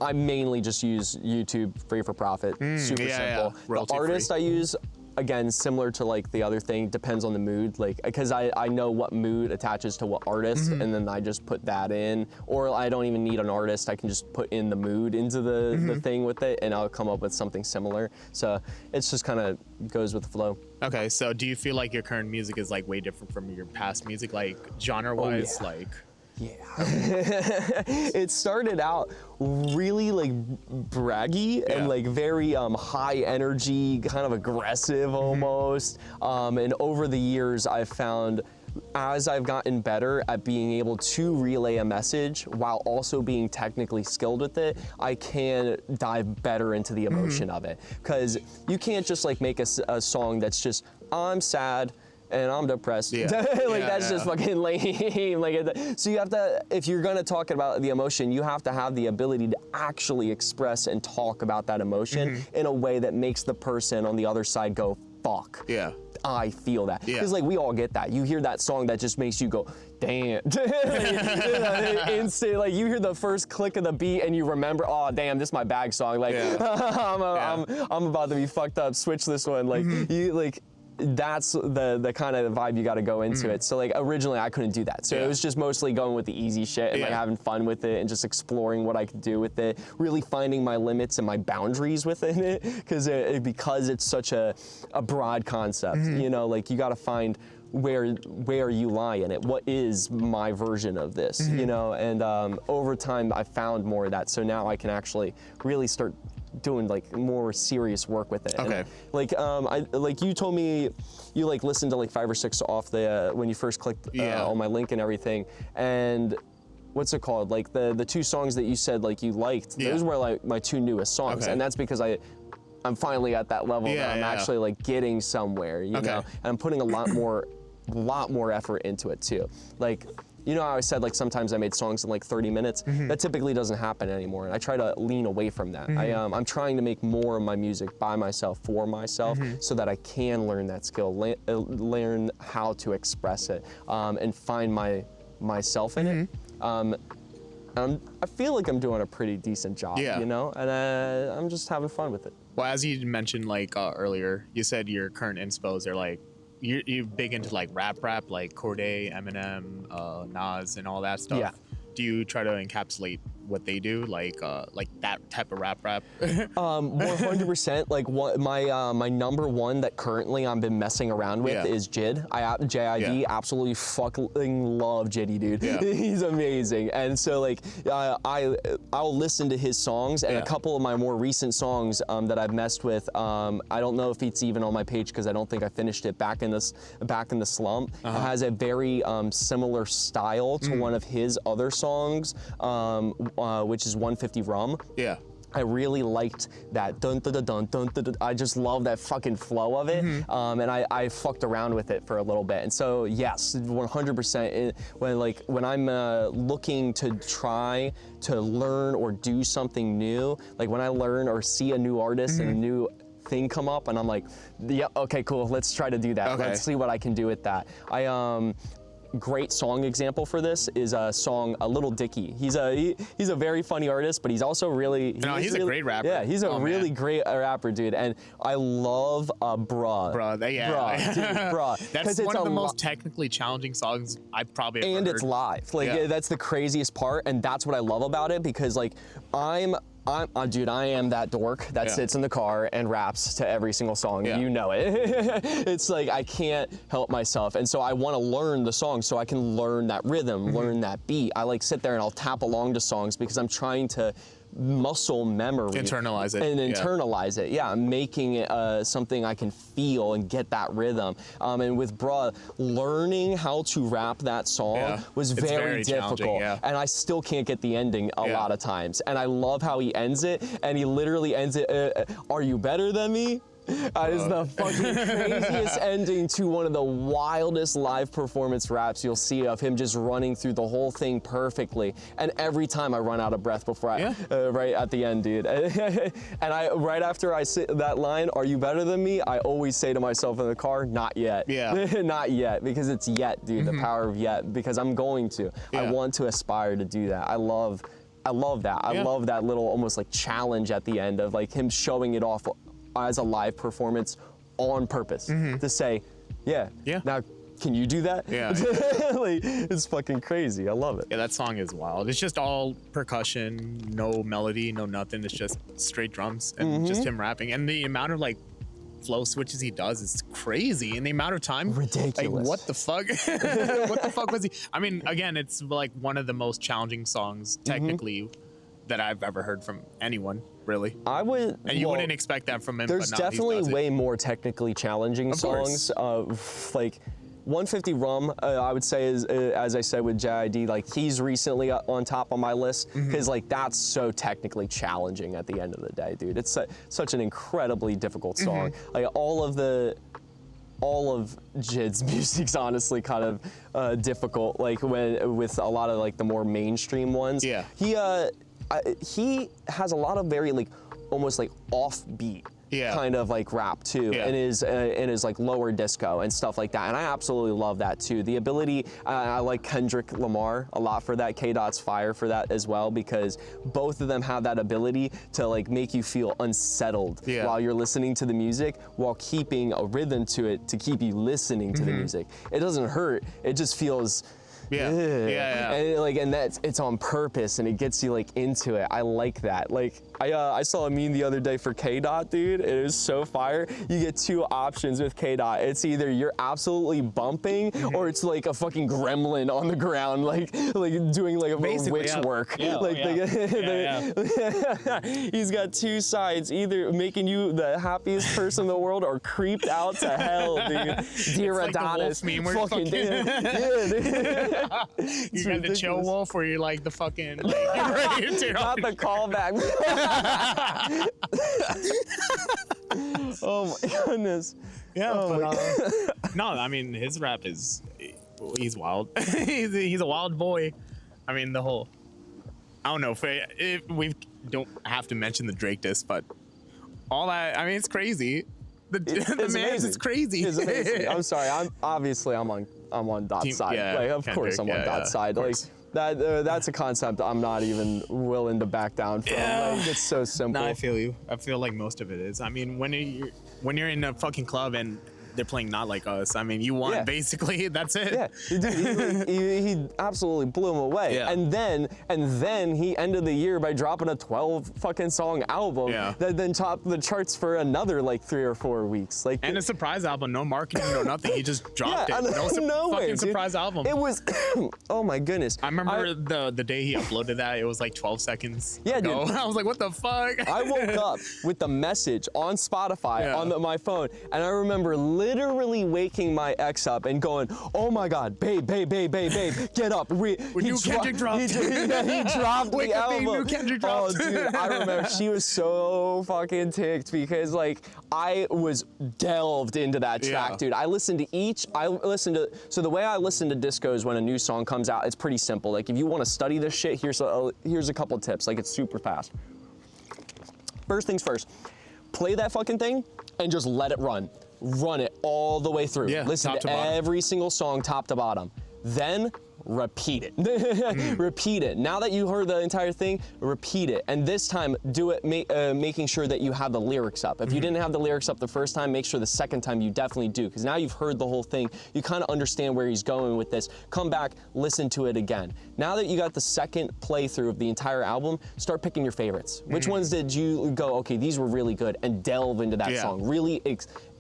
I mainly just use YouTube free for profit, super simple. The artist I use, again, similar to like the other thing, depends on the mood. Like, because I know what mood attaches to what artist, and then I just put that in. Or I don't even need an artist. I can just put in the mood into the thing with it, and I'll come up with something similar. So it's just kind of goes with the flow. Okay, so do you feel like your current music is like way different from your past music, like genre-wise? Oh, yeah. Like, it started out really like braggy and like very high energy, kind of aggressive almost. And over the years, I've found as I've gotten better at being able to relay a message while also being technically skilled with it, I can dive better into the emotion of it. Because you can't just like make a song that's just, I'm sad and I'm depressed. That's just fucking lame. Like, so you have to, if you're gonna talk about the emotion, you have to have the ability to actually express and talk about that emotion in a way that makes the person on the other side go, fuck. yeah. I feel that. Yeah. Because like we all get that. You hear that song that just makes you go, damn. Instant, like you hear the first click of the beat and you remember, oh damn, this is my bag song. Like I'm about to be fucked up. Switch this one. Like you like. That's the kind of vibe you got to go into it. So like originally I couldn't do that. So it was just mostly going with the easy shit and like having fun with it and just exploring what I could do with it, really finding my limits and my boundaries within it, because it's such a broad concept. You know, like you got to find where you lie in it. What is my version of this? You know, and over time I found more of that. So now I can actually really start doing like more serious work with it. Okay. And, like you told me you like listened to like 5 or 6 off the when you first clicked on my link and everything. And what's it called? Like the 2 songs that you said like you liked, those were like my 2 newest songs. And that's because I'm finally at that level that I'm actually like getting somewhere, you know? And I'm putting a lot more effort into it too. Like, you know how I said like sometimes I made songs in like 30 minutes? That typically doesn't happen anymore, and I try to lean away from that. I'm trying to make more of my music by myself, for myself, so that I can learn that skill, learn how to express it, and find myself in it. I feel like I'm doing a pretty decent job, you know, and I'm just having fun with it. Well, as you mentioned like earlier, you said your current inspos are like, you're big into like rap, like Cordae, Eminem, Nas, and all that stuff. Yeah. Do you try to encapsulate what they do, like that type of rap? 100%. Like what my number one that currently I've been messing around with is JID. JID. Absolutely fucking love JID, dude. He's amazing. And so like I'll listen to his songs, and a couple of my more recent songs that I've messed with. I don't know if it's even on my page because I don't think I finished it. Back in the slump. It has a very similar style to one of his other songs, which is 150 Rum. Yeah. I really liked that dun dun dun dun dun dun. I just love that fucking flow of it, and I fucked around with it for a little bit. And so yes, 100%. When I'm looking to try to learn or do something new, like when I learn or see a new artist and a new thing come up, and I'm like, yeah, okay, cool, let's try to do that. Let's see what I can do with that. Great song example for this is a song Little Dicky. He's a very funny artist, but he's also really he's a great rapper. Yeah, he's a really great rapper, dude. And I love Bruh. Bruh, dude, Bruh. That's one of the most technically challenging songs I've probably ever heard. It's live. Like that's the craziest part, and that's what I love about it, because like dude, I am that dork that sits in the car and raps to every single song. You know it. It's like I can't help myself, and so I want to learn the song so I can learn that rhythm, learn that beat. I like sit there and I'll tap along to songs because I'm trying to muscle memory. Internalize it. And internalize it. Yeah, making it something I can feel and get that rhythm. And with Bruh, learning how to rap that song was very difficult. And I still can't get the ending a lot of times. And I love how he ends it. And he literally ends it, are you better than me? It's the fucking craziest ending to one of the wildest live performance raps you'll see, of him just running through the whole thing perfectly. And every time I run out of breath before right at the end, dude. And right after I say that line, "Are you better than me?" I always say to myself in the car, "Not yet." Not yet, because it's yet, dude. The power of yet, because I'm going to. I want to aspire to do that. I love that. I love that little almost like challenge at the end of like him showing it off as a live performance on purpose to say, yeah, now can you do that? Yeah. Like, it's fucking crazy. I love it. Yeah, that song is wild. It's just all percussion, no melody, no nothing. It's just straight drums and just him rapping. And the amount of like flow switches he does is crazy. And the amount of time, ridiculous. Like, what the fuck? What the fuck was he? I mean, again, it's like one of the most challenging songs technically that I've ever heard from anyone, really. I would, and you wouldn't expect that from him. There's but no, definitely he way more technically challenging songs. Like 150 Rum, I would say is, as I said with JID, like he's recently on top of my list because like that's so technically challenging at the end of the day, dude. It's such an incredibly difficult song. Like all of Jid's music's honestly kind of difficult. Like with a lot of like the more mainstream ones. Yeah. He has a lot of very like almost like offbeat. Kind of like rap too, and is like lower disco and stuff like that, and I absolutely love that too. The ability, I like Kendrick Lamar a lot for that. K-Dot's fire for that as well, because both of them have that ability to like make you feel unsettled while you're listening to the music, while keeping a rhythm to it to keep you listening to the music. It doesn't hurt. It just feels. And it's on purpose and it gets you like into it. I like that. Like I saw a meme the other day for K-Dot, dude. It is so fire. You get two options with K-Dot. It's either you're absolutely bumping or it's like a fucking gremlin on the ground, like doing like a witch work. He's got two sides, either making you the happiest person in the world or creeped out to hell, dude. Dear Adonis. Like fucking dude. You got the chill wolf where you're like the fucking like, you're ready to tear not the callback. Oh my goodness. Yeah, no, I mean his rap is he's wild. he's a wild boy. I mean the whole I don't know if we don't have to mention the Drake diss, but all that I mean it's crazy. The man's is crazy. It's amazing. I'm sorry. I'm on Dot's side. Yeah, like, of Kendrick, course I'm on Dot's side. Like that's a concept I'm not even willing to back down from. Like, it's so simple. No, I feel you. I feel like most of it is. I mean, when you're in a fucking club and they're playing Not Like Us, I mean, you won basically. That's it. Yeah, dude, he absolutely blew him away. Yeah. And then he ended the year by dropping a 12 fucking song album that then topped the charts for another like 3 or 4 weeks. Like and a surprise album, no marketing, no nothing. He just dropped it. No way, fucking surprise album. It was oh my goodness. I remember the day he uploaded that, it was like 12 seconds ago. Dude. I was like, what the fuck? I woke up with the message on Spotify on my phone, and I remember literally waking my ex up and going, "Oh my God, babe, get up!" Kendrick dropped. He dropped Wake the up, album. new Kendrick dropped. Oh, dude, I remember she was so fucking ticked because like I was delved into that track, dude. So the way I listen to discos when a new song comes out, it's pretty simple. Like if you want to study this shit, here's a couple tips. Like it's super fast. First things first, play that fucking thing and just let it run. Run it all the way through. Yeah, listen to every single song top to bottom. Then repeat it. Repeat it. Now that you heard the entire thing, repeat it. And this time, do it making sure that you have the lyrics up. If you didn't have the lyrics up the first time, make sure the second time you definitely do. Because now you've heard the whole thing. You kind of understand where he's going with this. Come back, listen to it again. Now that you got the second playthrough of the entire album, start picking your favorites. Which ones did you go, okay, these were really good, and delve into that song. Really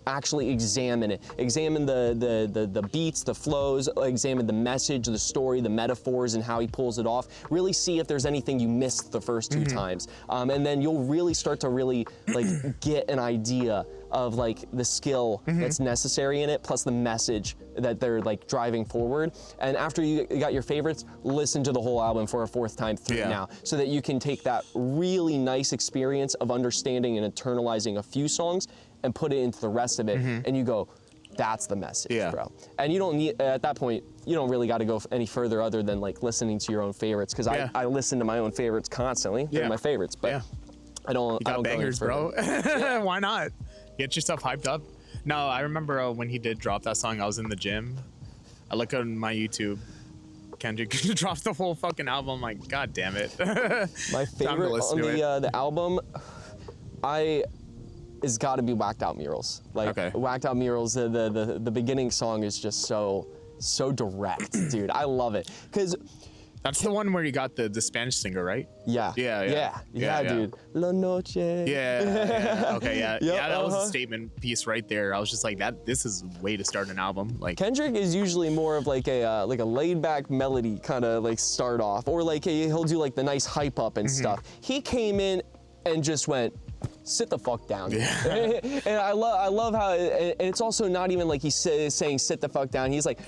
actually examine it. Examine the beats, the flows, examine the message, the story, the metaphors, and how he pulls it off. Really see if there's anything you missed the first two times. And then you'll really start to really like get an idea of like the skill that's necessary in it, plus the message that they're like driving forward. And after you got your favorites, listen to the whole album for a fourth time through now, so that you can take that really nice experience of understanding and internalizing a few songs and put it into the rest of it, and you go, that's the message, bro. And you don't need, at that point, you don't really got to go any further other than like listening to your own favorites, because I listen to my own favorites constantly. They're my favorites, but I don't. You got I don't bangers, go any bro. Why not? Get yourself hyped up. No, I remember when he did drop that song, I was in the gym. I look on my YouTube. Kendrick drops the whole fucking album. I'm like, God damn it. My favorite on the album, is got to be Whacked Out Murals. Like Whacked Out Murals, the beginning song is just so direct, dude. I love it because that's the one where you got the Spanish singer, right? Yeah, dude. La noche. Yeah. Okay, yeah. Yep, Yeah, that was a statement piece right there. I was just like, this is a way to start an album. Like Kendrick is usually more of like a laid back melody kind of like start off, or like he'll do like the nice hype up and stuff. He came in and just went, sit the fuck down. Yeah. And I love how, and it's also not even like he's saying sit the fuck down. He's like,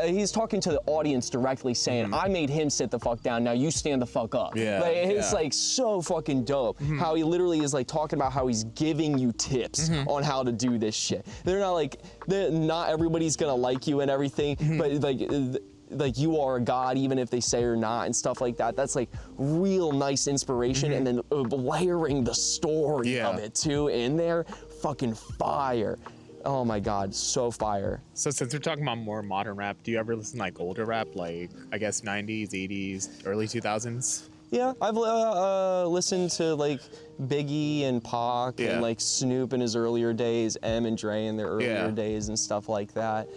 he's talking to the audience directly saying, I made him sit the fuck down, now you stand the fuck up. Yeah. Like, it's like so fucking dope how he literally is like talking about how he's giving you tips on how to do this shit. Not everybody's gonna like you and everything, but like you are a god even if they say or not and stuff like that. That's like real nice inspiration, and then layering the story of it too in there, fucking fire. Oh my god, so fire. So since we're talking about more modern rap, do you ever listen to like older rap, like I guess 90s, 80s, early 2000s? Yeah, I've listened to like Biggie and Pac and like Snoop in his earlier days, M and Dre in their earlier days and stuff like that.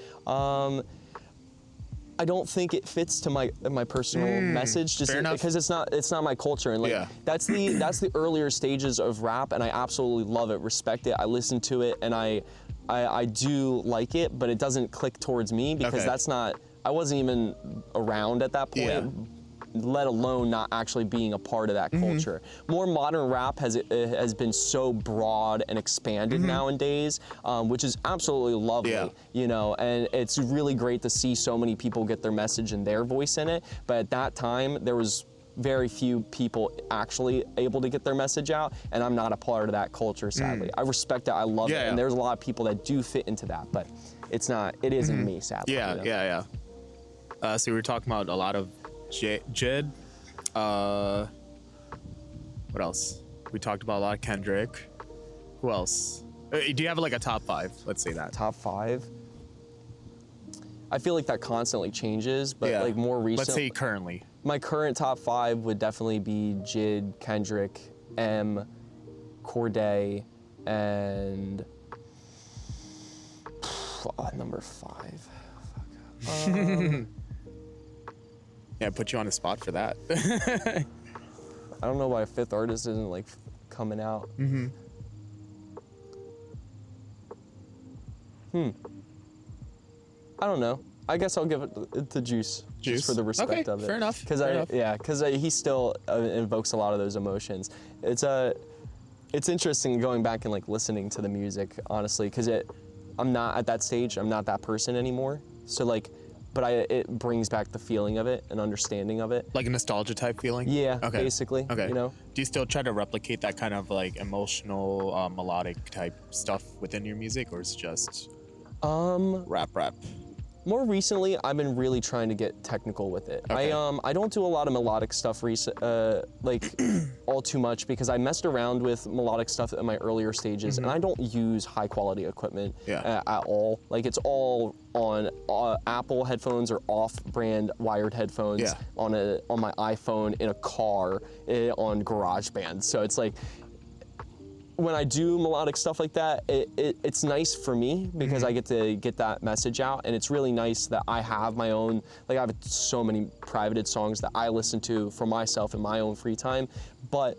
I don't think it fits to my personal message, just because it's not my culture, and like that's the earlier stages of rap, and I absolutely love it, respect it, I listen to it, and I do like it, but it doesn't click towards me because I wasn't even around at that point. Let alone not actually being a part of that culture. More modern rap has been so broad and expanded nowadays, which is absolutely lovely, you know, and it's really great to see so many people get their message and their voice in it. But at that time, there was very few people actually able to get their message out, and I'm not a part of that culture, sadly. I respect it, I love it, and there's a lot of people that do fit into that, but it isn't me, sadly. So we were talking about a lot of Jid. What else? We talked about a lot of Kendrick. Who else? Do you have like a top 5? Let's say that. Top 5? I feel like that constantly changes, but like more recent. Let's say currently. My current top 5 would definitely be Jid, Kendrick, M, Corday, and number 5. Fuck. Yeah, put you on the spot for that. I don't know why a 5th artist isn't like coming out. I don't know. I guess I'll give it to Juice. Just for the respect of it. Fair enough. Because he still invokes a lot of those emotions. It's interesting going back and like listening to the music, honestly, because I'm not at that stage. I'm not that person anymore. So like. But it brings back the feeling of it and understanding of it. Like a nostalgia type feeling? Yeah, basically. Okay. You know? Do you still try to replicate that kind of like emotional, melodic type stuff within your music, or is it just rap? More recently, I've been really trying to get technical with it. I don't do a lot of melodic stuff like all too much, because I messed around with melodic stuff in my earlier stages, and I don't use high quality equipment at all. Like it's all on Apple headphones or off-brand wired headphones on my iPhone, in a car, on GarageBand. So it's like, when I do melodic stuff like that, it's nice for me because I get to get that message out, and it's really nice that I have my own, like I have so many privated songs that I listen to for myself in my own free time. But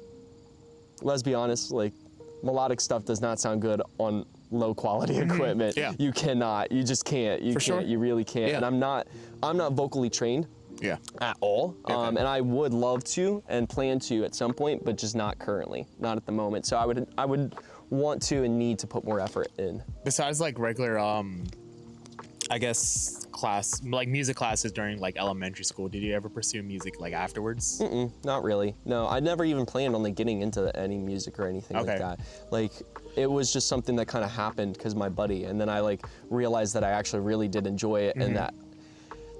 let's be honest, like melodic stuff does not sound good on low quality equipment. You cannot, you just can't, you really can't. And I'm not vocally trained. At all. And I would love to and plan to at some point, but just not currently, not at the moment. So I would want to and need to put more effort in. Besides like regular, I guess music classes during like elementary school, did you ever pursue music like afterwards? Not really. No, I never even planned on like getting into any music or anything like that. Like it was just something that kind of happened because my buddy, and then I like realized that I actually really did enjoy it, and that,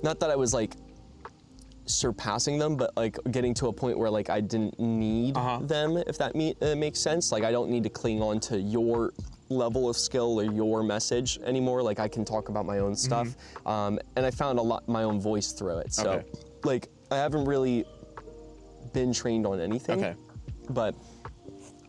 not that I was like surpassing them, but like getting to a point where like I didn't need them, if that makes sense. Like I don't need to cling on to your level of skill or your message anymore. Like I can talk about my own stuff, and I found a lot my own voice through it. So like I haven't really been trained on anything, but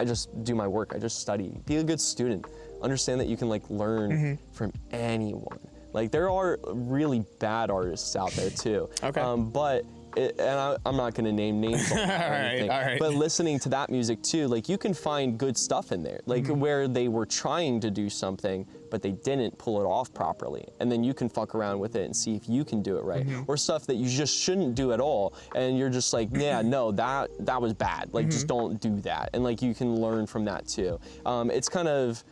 I just do my work. I just study. Be a good student. Understand that you can like learn from anyone. Like there are really bad artists out there too. Okay. But I'm not gonna name names on that or anything. all right. But listening to that music too, like you can find good stuff in there. Like where they were trying to do something, but they didn't pull it off properly. And then you can fuck around with it and see if you can do it right. Or stuff that you just shouldn't do at all. And you're just like, yeah, no, that was bad. Like just don't do that. And like you can learn from that too. It's kind of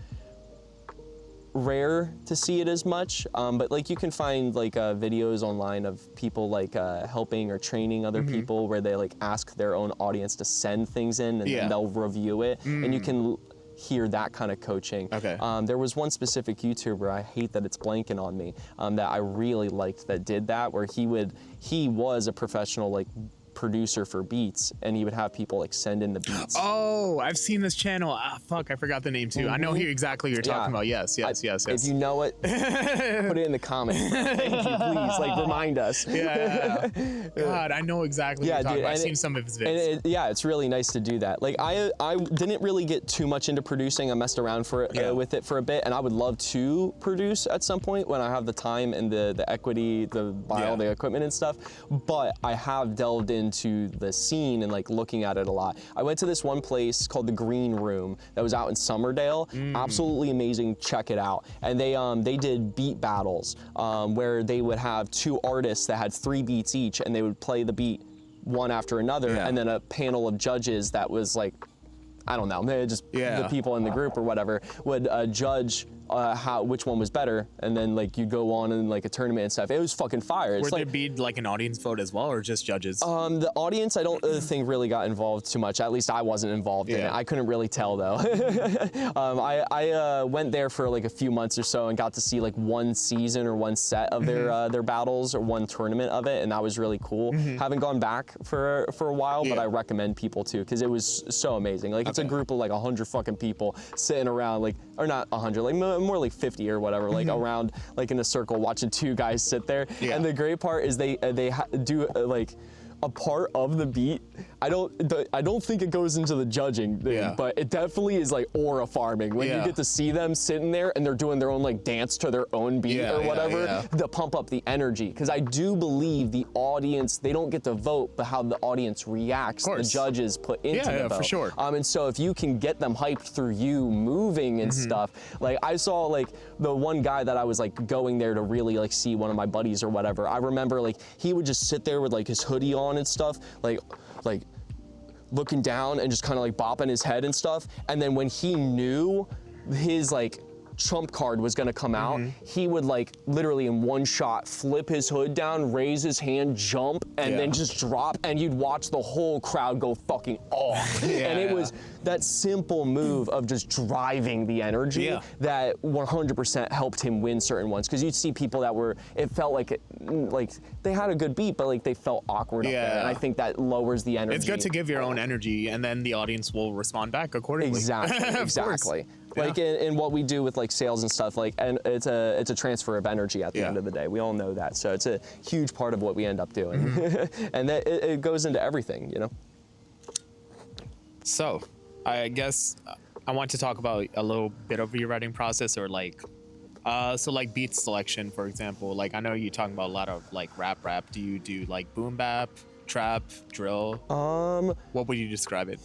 rare to see it as much, but like you can find like videos online of people like helping or training other people where they like ask their own audience to send things in and then they'll review it, and you can hear that kind of coaching. Okay. There was one specific YouTuber, I hate that it's blanking on me, that I really liked that did that, where he was a professional like producer for beats, and he would have people like send in the beats. Oh, I've seen this channel. Fuck, I forgot the name too. I know exactly what you're talking about. Yes. If you know it, put it in the comments. Thank you, please. Like remind us. Yeah. God, I know exactly what you're talking about. I've seen some of his videos. It's really nice to do that. Like I didn't really get too much into producing. I messed around with it for a bit, and I would love to produce at some point when I have the time and the equity, the buy all the equipment and stuff. But I have delved into the scene and like looking at it a lot. I went to this one place called the Green Room that was out in Summerdale. Absolutely amazing. Check it out. And they did beat battles where they would have two artists that had 3 beats each, and they would play the beat one after another, and then a panel of judges that was like, I don't know, maybe just the people in the group or whatever would judge which one was better, and then like you go on in like a tournament and stuff. It was fucking fire. It's Would there be like an audience vote as well, or just judges? The audience, I don't think really got involved too much. At least I wasn't involved in it. I couldn't really tell though. I went there for like a few months or so and got to see like one season or one set of their battles or one tournament of it, and that was really cool. Haven't gone back for a while, but I recommend people to, because it was so amazing. Like it's a group of like 100 fucking people sitting around, like, or not 100, like more like 50 or whatever, like around like in a circle watching 2 guys sit there. And the great part is they do like a part of the beat. I don't think it goes into the judging thing, but it definitely is like aura farming when you get to see them sitting there and they're doing their own like dance to their own beat or whatever to pump up the energy. Because I do believe the audience, they don't get to vote, but how the audience reacts, the judges put into the vote. For sure. And so if you can get them hyped through you moving and stuff, like I saw like the one guy that I was like going there to really like see, one of my buddies or whatever. I remember like he would just sit there with like his hoodie on and stuff, like looking down and just kind of like bopping his head and stuff. And then when he knew his like trump card was gonna come out, he would like literally in one shot flip his hood down, raise his hand, jump, and then just drop, and you'd watch the whole crowd go fucking off. And it was that simple move of just driving the energy that 100% helped him win certain ones. Because you'd see people that were, it felt like like they had a good beat, but like they felt awkward up there. And I think that lowers the energy. It's good to give your own energy, and then the audience will respond back accordingly. Exactly. Like in what we do with like sales and stuff, like, and it's a transfer of energy at the end of the day. We all know that. So it's a huge part of what we end up doing. And that it goes into everything, you know? So I guess I want to talk about a little bit of your writing process, or like, so like beat selection, for example. Like I know you're talking about a lot of like rap. Do you do like boom bap, trap, drill? What would you describe it?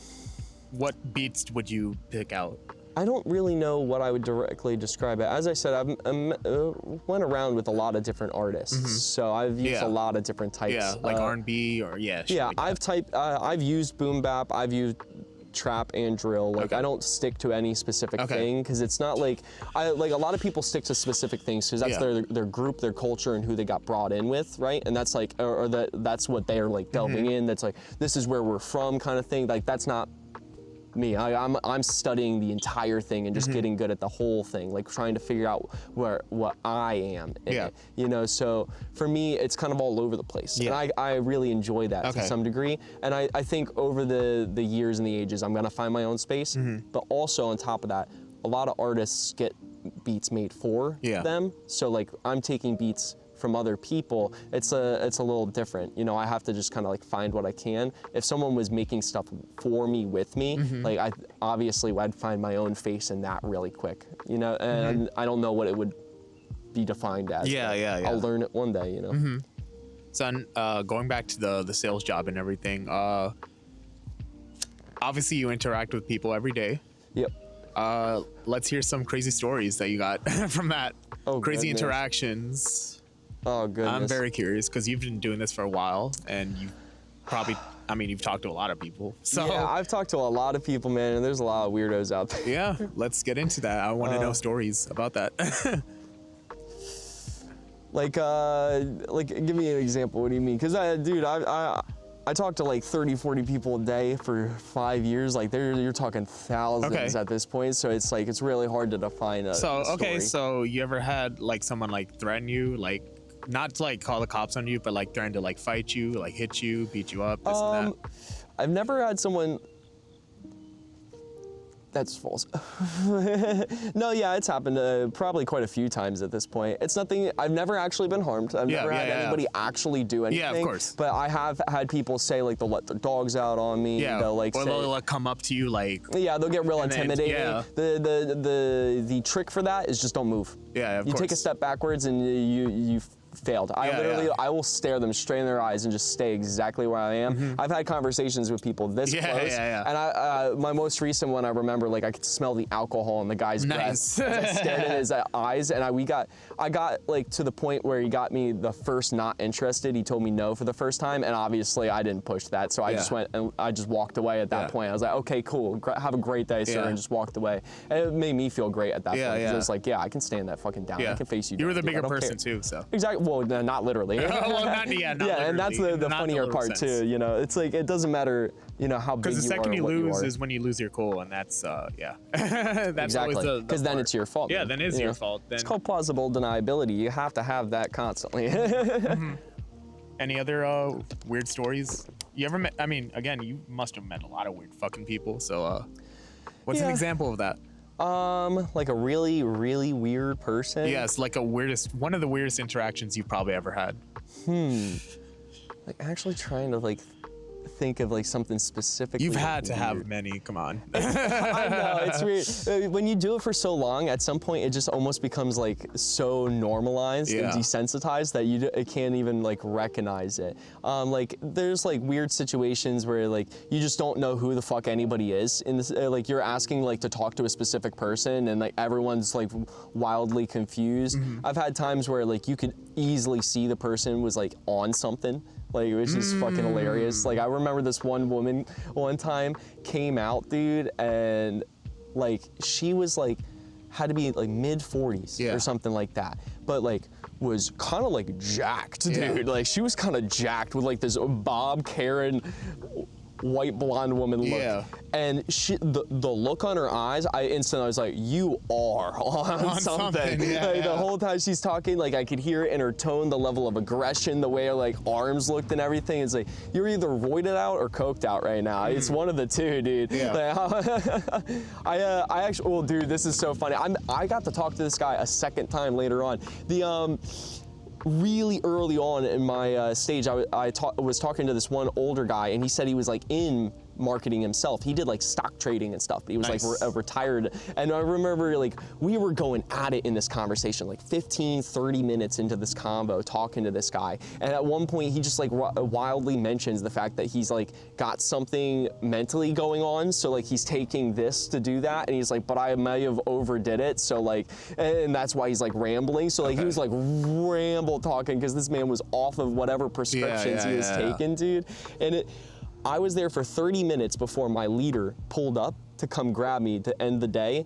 What beats would you pick out? I don't really know what I would directly describe it. As I said, I've went around with a lot of different artists, so I've used a lot of different types. Yeah, like R&B or I've used boom bap, I've used trap and drill. Like I don't stick to any specific thing, because it's not like like a lot of people stick to specific things because that's their group, their culture, and who they got brought in with, right? And that's like, or that's what they're like delving in. That's like, this is where we're from, kind of thing. Like that's not me. I'm studying the entire thing and just getting good at the whole thing, like trying to figure out what I am in it, you know? So for me, it's kind of all over the place. And I really enjoy that to some degree. And I think over the years and the ages, I'm gonna find my own space. But also on top of that, a lot of artists get beats made for them. So like I'm taking beats from other people, it's a little different. You know, I have to just kind of like find what I can. If someone was making stuff for me with me, like I'd find my own face in that really quick. You know, and I don't know what it would be defined as. Yeah. I'll learn it one day. You know. So going back to the sales job and everything, obviously you interact with people every day. Yep. Let's hear some crazy stories that you got from that. Crazy interactions. Oh, goodness. I'm very curious because you've been doing this for a while and you probably, you've talked to a lot of people. So yeah, I've talked to a lot of people, man, and there's a lot of weirdos out there. Yeah, let's get into that. I want to know stories about that. Like, give me an example. What do you mean? Because, dude, I talk to like 30, 40 people a day for 5 years. Like, you're talking thousands at this point. So it's like, it's really hard to define a story. So you ever had like someone like threaten you, like not to like call the cops on you, but like threaten to like fight you, like hit you, beat you up, this and that? I've never had someone. That's false. No, yeah, it's happened probably quite a few times at this point. It's nothing, I've never actually been harmed. I've never had anybody actually do anything. Yeah, of course. But I have had people say like they'll let their dogs out on me. Yeah, they'll like or they'll like come up to you like. Yeah, they'll get real intimidating. Yeah. The trick for that is just don't move. Yeah, of course. You take a step backwards and you failed. I will stare them straight in their eyes and just stay exactly where I am. I've had conversations with people this close, and my most recent one I remember, like I could smell the alcohol in the guy's breath as I stared in his eyes, and I got like to the point where he got me the first not interested. He told me no for the first time, and obviously I didn't push that, so I just went and I just walked away at that point. I was like, okay, cool, have a great day, sir, and just walked away. And it made me feel great at that point. It was like, yeah, I can stand that fucking down. I can face you. You were the dude. bigger person too, so. Exactly. Well, not literally. Well, not literally. And that's the funnier part too. You know, it's like it doesn't matter, you know, how big you are. Because the second you lose is when you lose your cool, and that's that's exactly. Because then it's your fault. Yeah, then it's your fault. Then it's called plausible deniability. You have to have that constantly. Any other weird stories you ever met? I mean, again, you must have met a lot of weird fucking people. So, what's an example of that? Like a really, really weird person. Yes, like one of the weirdest interactions you've probably ever had. Like actually trying to like think of like something specific. You've had to have many. Come on. I know, it's weird. When you do it for so long, at some point it just almost becomes like so normalized and desensitized that you can't even like recognize it. Like there's like weird situations where like you just don't know who the fuck anybody is. In this, like you're asking like to talk to a specific person and like everyone's like wildly confused. I've had times where like you could easily see the person was like on something. Like, which is fucking hilarious. Like, I remember this one woman one time came out, dude, and like, she was like, had to be like mid 40s or something like that. But like, was kind of like jacked, dude. Like, she was kind of jacked with like this Bob Karen white blonde woman look. And the look on her eyes, I was like, you are on something. The whole time she's talking, like I could hear it in her tone, the level of aggression, the way her like arms looked and everything. It's like, you're either roided out or coked out right now. It's one of the two, dude. Like, I actually, well, dude, this is so funny. I got to talk to this guy a second time later on. Really early on in my stage, I was talking to this one older guy, and he said he was like in marketing himself. He did like stock trading and stuff, but he was like retired. And I remember like we were going at it in this conversation, like 15, 30 minutes into this convo talking to this guy. And at one point he just like wildly mentions the fact that he's like got something mentally going on. So like he's taking this to do that. And he's like, but I may have overdid it. So like, and that's why he's like rambling. So like he was like ramble talking because this man was off of whatever prescriptions he was taking, dude. And I was there for 30 minutes before my leader pulled up to come grab me to end the day.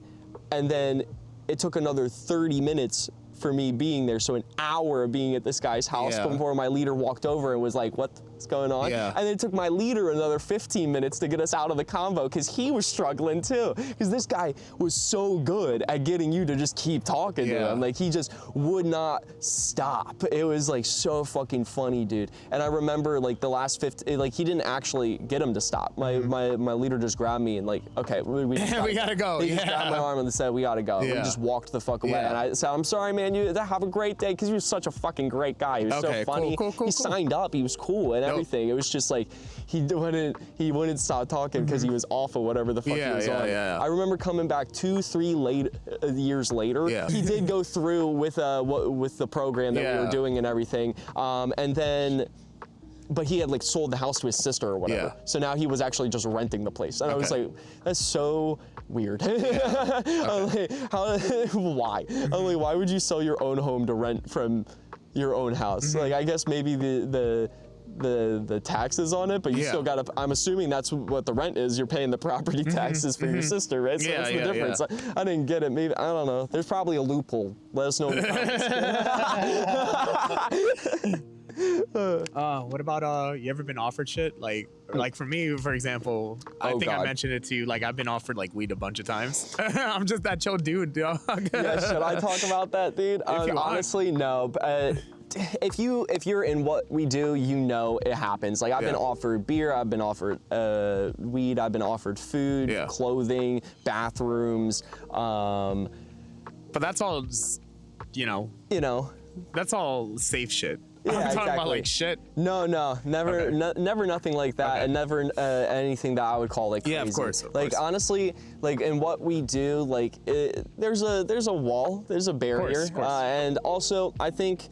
And then it took another 30 minutes for me being there. So an hour of being at this guy's house before my leader walked over and was like, what what's going on? Yeah. And it took my leader another 15 minutes to get us out of the convo because he was struggling too. Because this guy was so good at getting you to just keep talking to him. Like he just would not stop. It was like so fucking funny, dude. And I remember like the last 50, like he didn't actually get him to stop. My leader just grabbed me and like, okay, we just we gotta go. He just grabbed my arm and said, we gotta go. We just walked the fuck away. And I said, I'm sorry, man, you have a great day, because he was such a fucking great guy. He was so funny. Cool. Signed up, he was cool and everything. It was just like he wouldn't stop talking because he was off of whatever the fuck he was on. I remember coming back 2-3 years later. He did go through with the program that we were doing and everything, and then. But he had like sold the house to his sister or whatever. So now he was actually just renting the place. And I was like, that's so weird. I'm like, why? I'm like, why would you sell your own home to rent from your own house? Like, I guess maybe the taxes on it, but you still gotta, I'm assuming that's what the rent is. You're paying the property taxes for your sister, right? So that's the difference. I didn't get it. Maybe, I don't know. There's probably a loophole. Let us know in the comments. What about you ever been offered shit? Like for me, for example, I think I mentioned it to you, like I've been offered like weed a bunch of times. I'm just that chill dude, dog. Yeah, should I talk about that, dude? Honestly, no. If you're in what we do, you know it happens. Like I've been offered beer, I've been offered weed, I've been offered food, clothing, bathrooms. But that's all, you know. That's all safe shit. Yeah, I'm talking about like shit. No, never, never nothing like that, and never anything that I would call like crazy. Yeah, of course. Like honestly, like in what we do, like there's a wall, there's a barrier, Of course. And also I think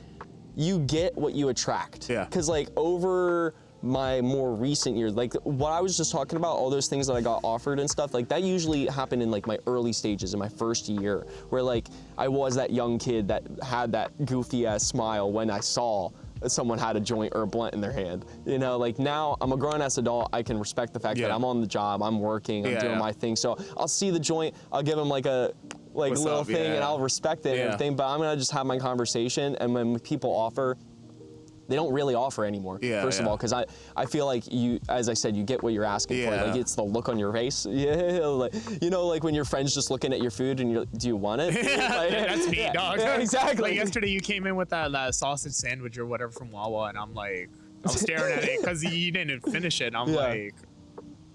you get what you attract. Yeah. Because like over my more recent years, like what I was just talking about, all those things that I got offered and stuff, like that usually happened in like my early stages in my first year, where like I was that young kid that had that goofy ass smile when I saw someone had a joint or a blunt in their hand. Like now I'm a grown ass adult, I can respect the fact that I'm on the job, I'm working, I'm doing my thing. So I'll see the joint, I'll give them like a little thing and I'll respect it and everything, but I'm gonna just have my conversation. And when people offer, they don't really offer anymore, first of all, because I feel like you, as I said, you get what you're asking for. Like it's the look on your face. Like when your friend's just looking at your food and you're like, do you want it? Like, that's me, dog. Yeah, exactly. Like yesterday you came in with that sausage sandwich or whatever from Wawa, and I'm staring at it because you didn't finish it. I'm like,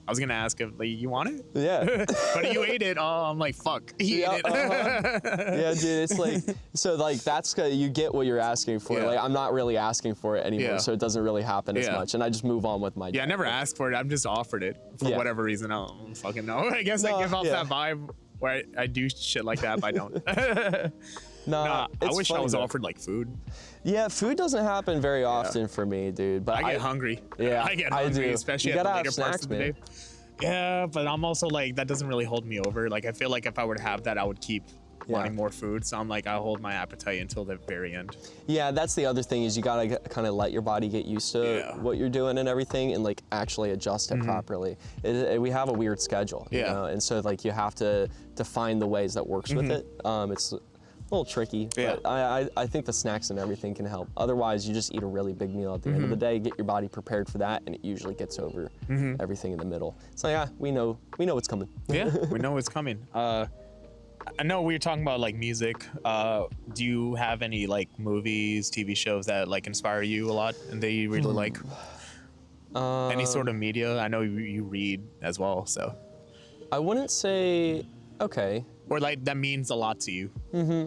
I was gonna ask if like, you want it? Yeah. But you ate it. Oh, I'm like, fuck. He ate it. Yeah, dude. It's like, so like that's you get what you're asking for. Like I'm not really asking for it anymore, so it doesn't really happen as much, and I just move on with my. I never asked for it. I'm just offered it for whatever reason. I don't fucking know. I guess I give off that vibe where I do shit like that, but I don't. I wish I was offered like food. Yeah, food doesn't happen very often for me, dude. But I get hungry. Yeah, I get hungry, do. especially at the later parts of the day. Yeah, but I'm also like, that doesn't really hold me over. Like, I feel like if I were to have that, I would keep wanting more food. So I'm like, I'll hold my appetite until the very end. Yeah, that's the other thing is you gotta kind of let your body get used to what you're doing and everything, and like actually adjust it properly. We have a weird schedule, you know, and so like you have to find the ways that works with it. It's a little tricky, but I think the snacks and everything can help. Otherwise, you just eat a really big meal at the end of the day, get your body prepared for that, and it usually gets over everything in the middle. So yeah, we know what's coming. Yeah, we know what's coming. I know we were talking about like music. Do you have any like movies, TV shows that like inspire you a lot and that you really like? Any sort of media? I know you read as well, so. I wouldn't say, okay. Or like that means a lot to you.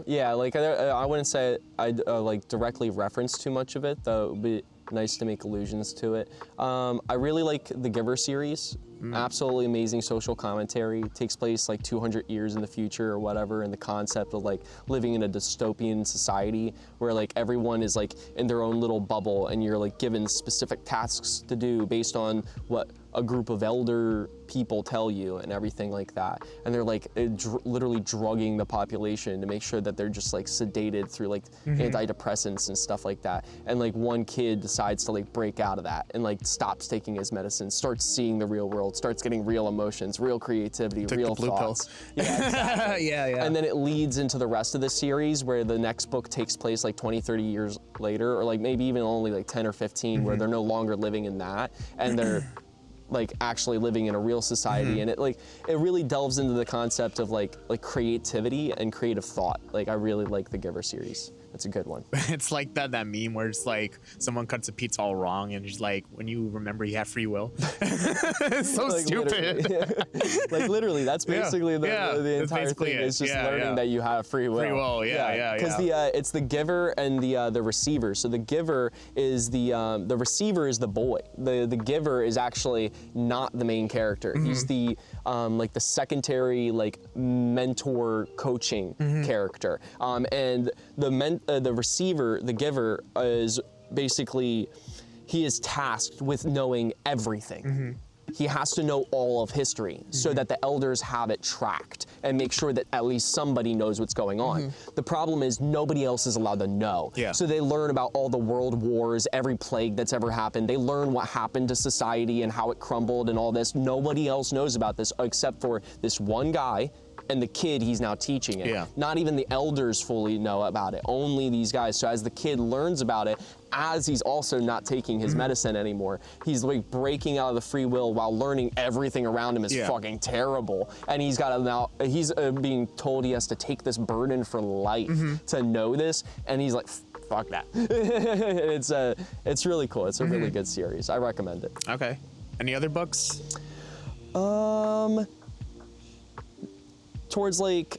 Yeah, like I wouldn't say I'd like directly reference too much of it, though it would be nice to make allusions to it. I really like the Giver series. Absolutely amazing social commentary. It takes place like 200 years in the future or whatever, and the concept of like living in a dystopian society where like everyone is like in their own little bubble and you're like given specific tasks to do based on what a group of elder people tell you and everything like that. And they're like literally drugging the population to make sure that they're just like sedated through like antidepressants and stuff like that. And like one kid decides to like break out of that and like stops taking his medicine, starts seeing the real world, starts getting real emotions, real creativity, real thoughts. Yeah, exactly. yeah. And then it leads into the rest of the series where the next book takes place like 20, 30 years later, or like maybe even only like 10 or 15, where they're no longer living in that and they're like actually living in a real society. And it really delves into the concept of like creativity and creative thought. Like I really like the Giver series. That's a good one. It's like that meme where it's like someone cuts a pizza all wrong and it's like, when you remember you have free will. It's so like stupid. Literally, like literally, that's basically the entire thing. It's just learning that you have free will. Free will, yeah. Because it's the giver and the receiver. So the giver is the receiver is the boy. The giver is actually not the main character. He's the like the secondary like mentor coaching character. And the receiver, the giver, is basically, he is tasked with knowing everything. He has to know all of history so that the elders have it tracked and make sure that at least somebody knows what's going on. The problem is nobody else is allowed to know. So they learn about all the world wars, every plague that's ever happened. They learn what happened to society and how it crumbled and all this. Nobody else knows about this except for this one guy and the kid he's now teaching it. Not even the elders fully know about it, only these guys. So as the kid learns about it, as he's also not taking his medicine anymore, he's like breaking out of the free will while learning everything around him is fucking terrible. And he's got to now, he's being told he has to take this burden for life to know this. And he's like, fuck that. It's really cool. It's a really good series. I recommend it. Okay. Any other books? Towards like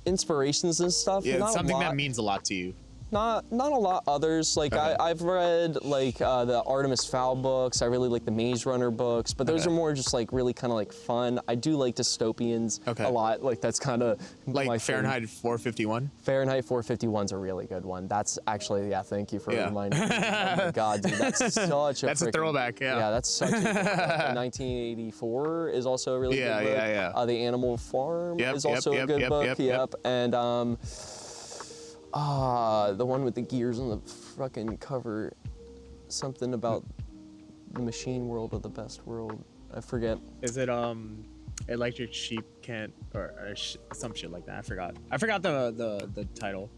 inspirations and stuff. Yeah, something that means a lot to you. Not a lot others. Like I've read like the Artemis Fowl books. I really like the Maze Runner books, but those are more just like really kind of like fun. I do like dystopians a lot. Like that's kind of like my Fahrenheit 451. Fahrenheit 451's a really good one. That's actually thank you for reminding me. Oh my god, dude, that's such a that's a throwback. Yeah, that's such a 1984 is also a really good book. Yeah. The Animal Farm is also a good book. And the one with the gears on the fucking cover, something about the machine world or the best world. I forget. Is it Electric Sheep Can't or some shit like that? I forgot the title.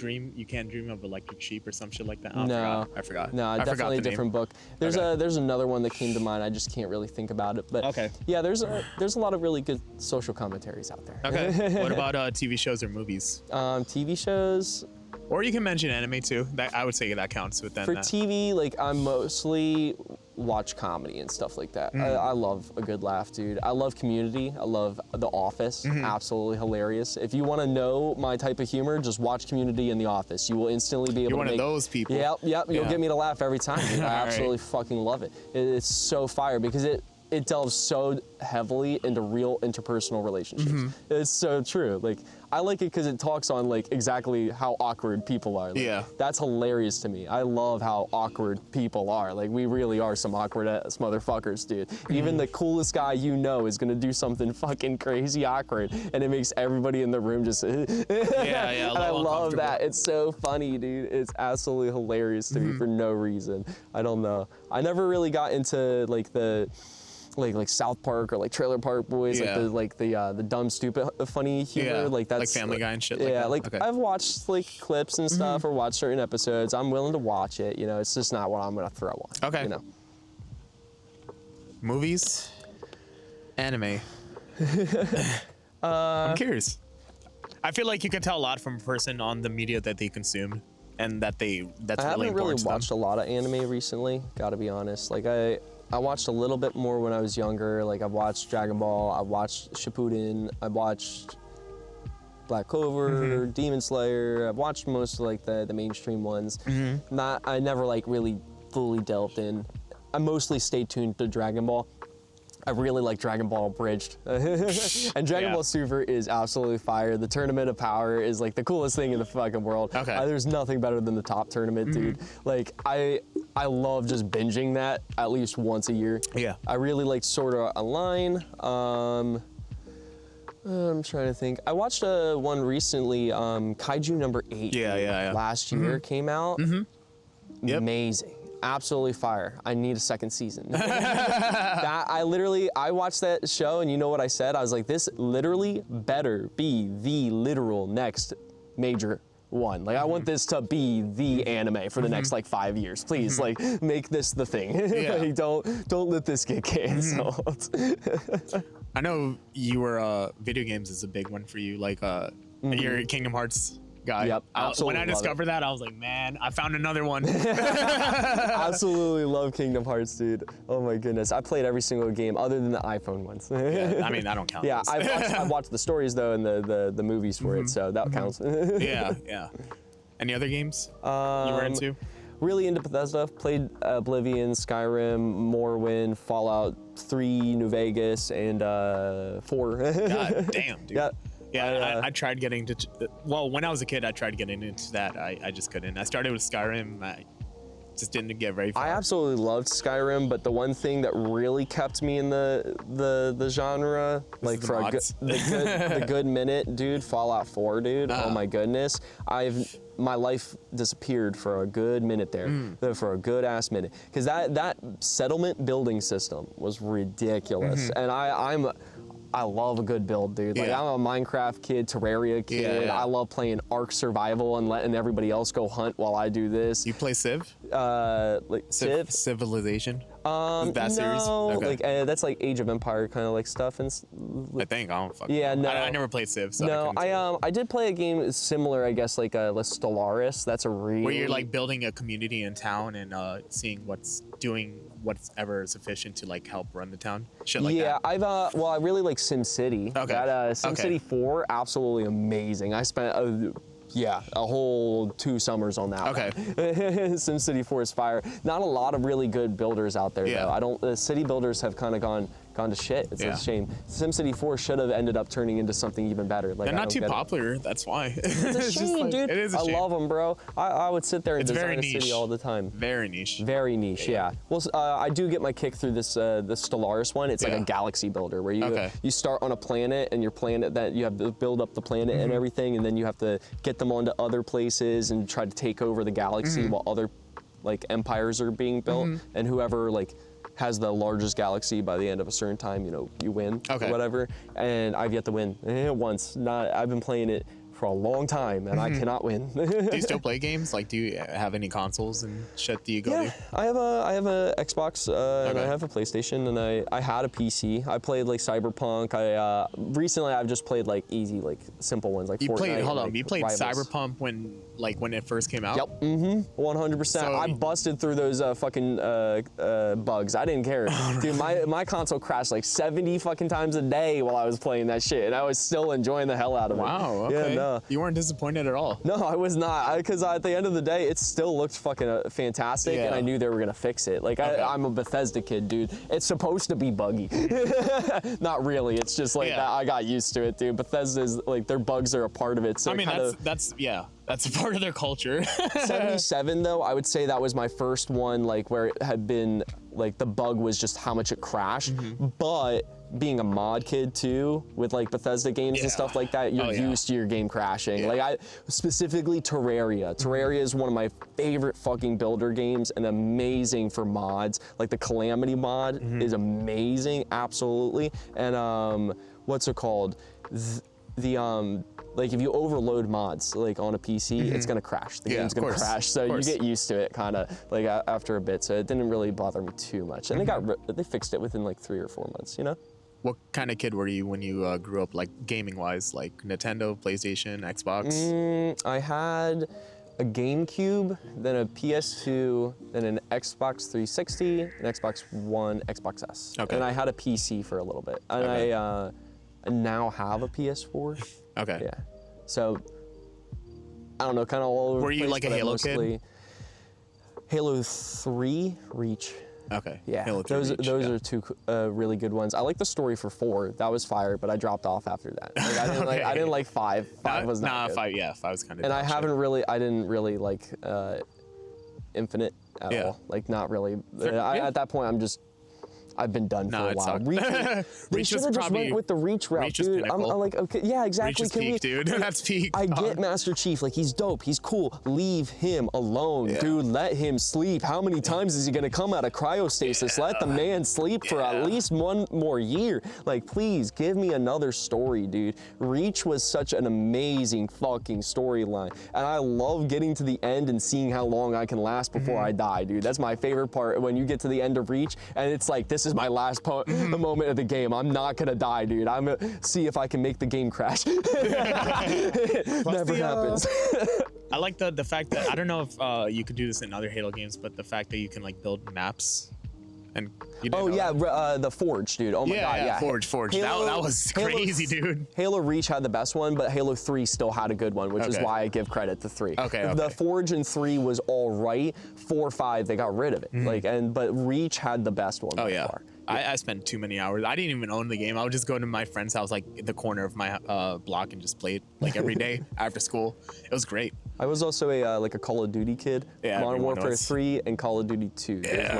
You Can't Dream of Electric Sheep or some shit like that. I forgot. No, definitely a different book. There's another one that came to mind. I just can't really think about it. But yeah, there's a lot of really good social commentaries out there. Okay. What about TV shows or movies? TV shows. Or you can mention anime too. That I would say that counts within for TV. Like I mostly watch comedy and stuff like that. I love a good laugh, dude. I love Community. I love The Office. Absolutely hilarious. If you want to know my type of humor, just watch Community and The Office. You will instantly be able to You're one of those people. Yep. You'll get me to laugh every time. Dude. I absolutely fucking love it. It's so fire because it delves so heavily into real interpersonal relationships. It's so true. Like I like it because it talks on like exactly how awkward people are. Like, that's hilarious to me. I love how awkward people are. Like we really are some awkward ass motherfuckers, dude. Even the coolest guy you know is gonna do something fucking crazy awkward, and it makes everybody in the room just and I love that. It's so funny, dude. It's absolutely hilarious to me for no reason. I don't know. I never really got into like the like South Park or like Trailer Park Boys, like the dumb, stupid, funny humor, like that's like Family Guy and shit. I've watched like clips and stuff or watched certain episodes. I'm willing to watch it. You know, it's just not what I'm gonna throw on. Okay. You know. Movies, anime. I'm curious. I feel like you can tell a lot from a person on the media that they consume, and that's I really haven't really important watched a lot of anime recently. Gotta be honest. Like I watched a little bit more when I was younger. Like I've watched Dragon Ball, I watched Shippuden, I watched Black Clover, Demon Slayer. I've watched most of like the mainstream ones. I never like really fully delved in. I mostly stayed tuned to Dragon Ball. I really like Dragon Ball Abridged. And Dragon Ball Super is absolutely fire. The Tournament of Power is like the coolest thing in the fucking world. There's nothing better than the top tournament, dude. Like I I love just binging that at least once a year. Yeah. I really liked Sword Art Online. I'm trying to think. I watched one recently, Kaiju number 8. Yeah. Last year came out. Yep. Amazing. Absolutely fire. I need a second season. I watched that show and you know what I said? I was like, this literally better be the literal next major one. Like I want this to be the anime for the next like 5 years. Please, like make this the thing. Yeah. Like, don't let this get canceled. I know you were video games is a big one for you. Like you're a Kingdom Hearts guy. Yep, absolutely. When I discovered that, I was like, man, I found another one. Absolutely love Kingdom Hearts, dude. Oh my goodness. I played every single game other than the iPhone ones. Yeah, I mean, I don't count. Yeah, those. I've watched the stories though and the movies for it, so that counts. Yeah. Any other games you were into? Really into Bethesda. Played Oblivion, Skyrim, Morrowind, Fallout 3, New Vegas, and 4. God damn, dude. Yeah. Yeah, I tried getting to. Well, when I was a kid, I tried getting into that. I just couldn't. I started with Skyrim. I just didn't get very far. I absolutely loved Skyrim, but the one thing that really kept me in the genre, like for the good minute, dude, Fallout 4, dude. Oh my goodness, my life disappeared for a good minute there, for a good ass minute, because that settlement building system was ridiculous, and I love a good build, dude. Like I'm a Minecraft kid, Terraria kid. Yeah. I love playing Ark Survival and letting everybody else go hunt while I do this. You play Civ? Like Civ? Civilization? That series? No, Okay. like that's like Age of Empire kind of like stuff and. I think I don't fucking Yeah, know. no. I never played Civ. So No, I I did play a game similar, I guess, like Stellaris. That's a really. where you're like building a community in town and seeing what's ever sufficient to like help run the town. Shit like that. Yeah, I really like SimCity. Okay. That SimCity 4, absolutely amazing. I spent a whole 2 summers on that. Okay. SimCity 4 is fire. Not a lot of really good builders out there though. The city builders have kind of gone to shit. It's a shame. SimCity 4 should have ended up turning into something even better. Like, They're not too popular. That's why. It's a shame, dude. It is a shame. I love them, bro. I would sit there and It's design very a city niche. all the time. Very niche. Very niche, yeah. Well, I do get my kick through this the Stellaris one. It's like a galaxy builder where you start on a planet and your planet that you have to build up the planet and everything, and then you have to get them onto other places and try to take over the galaxy while other like empires are being built, and whoever like has the largest galaxy by the end of a certain time, you win or whatever. And I've yet to win once. I've been playing it for a long time and I cannot win. Do you still play games? Like, do you have any consoles and shit do you go to? I have a Xbox and I have a PlayStation and I had a PC. I played like Cyberpunk. Recently I've just played like easy, like simple ones like Fortnite. You played Rivals. Cyberpunk when it first came out? Yep. 100%. So, I busted through those fucking bugs. I didn't care. Dude, my console crashed like 70 fucking times a day while I was playing that shit, and I was still enjoying the hell out of it. Wow. Okay. Yeah, no. You weren't disappointed at all. No, I was not, because at the end of the day, it still looked fucking fantastic, and I knew they were gonna fix it. Like I'm a Bethesda kid, dude. It's supposed to be buggy. Not really. It's just like I got used to it, dude. Bethesda's like their bugs are a part of it. So I mean, that's a part of their culture. 77 though, I would say that was my first one, like where it had been like the bug was just how much it crashed, but being a mod kid too, with like Bethesda games and stuff like that, you're used to your game crashing. Like specifically Terraria. Terraria is one of my favorite fucking builder games and amazing for mods. Like the Calamity mod is amazing, absolutely. And what's it called? Like if you overload mods like on a PC, it's gonna crash. The game's gonna crash. So you get used to it kind of like after a bit. So it didn't really bother me too much. And they fixed it within like 3 or 4 months, What kind of kid were you when you grew up, like gaming wise, like Nintendo, PlayStation, Xbox? I had a GameCube, then a PS2, then an Xbox 360, an Xbox One, Xbox S. Okay. And I had a PC for a little bit. And I now have a PS4. Okay. Yeah. So I don't know, kind of all over. Were you like a Halo kid? Halo 3 Reach. Okay. Yeah. Halo 3 those Reach, are 2 really good ones. I like the story for 4. That was fire, but I dropped off after that. Like, I didn't like 5. 5 was not good. 5. Yeah, 5 was kind of. And I didn't really like infinite at Yeah. all. Like not really. Yeah. At that point, I've been done for a it while. sucked. Reach, they Reach should is have just probably- went with the Reach route, Reach is dude. I'm pinnacle. like, okay, yeah, exactly. Reach is peak, dude. That's peak. I dog. get Master Chief, like he's dope, he's cool. Leave him alone, Yeah. dude. Let him sleep. How many times is he gonna come out of cryostasis? Let the man sleep for at least one more year. Like, please give me another story, dude. Reach was such an amazing fucking storyline, and I love getting to the end and seeing how long I can last before I die, dude. That's my favorite part, when you get to the end of Reach, and it's like, this is my last the moment of the game. I'm not gonna die, dude. I'm gonna see if I can make the game crash. It never happens. I like the fact that, I don't know if you could do this in other Halo games, but the fact that you can like build maps. And you didn't Oh know yeah, that? the Forge, dude. Oh my god, yeah. Forge. That was crazy, dude. Halo Reach had the best one, but Halo 3 still had a good one, which is Okay. why I give credit to 3. Okay, The okay. Forge in 3 was all right. 4, 5, they got rid of it. But Reach had the best one. Oh by yeah. far. I spent too many hours. I didn't even own the game. I would just go to my friend's house, like in the corner of my block, and just play it like every day after school. It was great. I was also a Call of Duty kid. Yeah, Modern everyone Warfare was. 3 and Call of Duty 2. Those were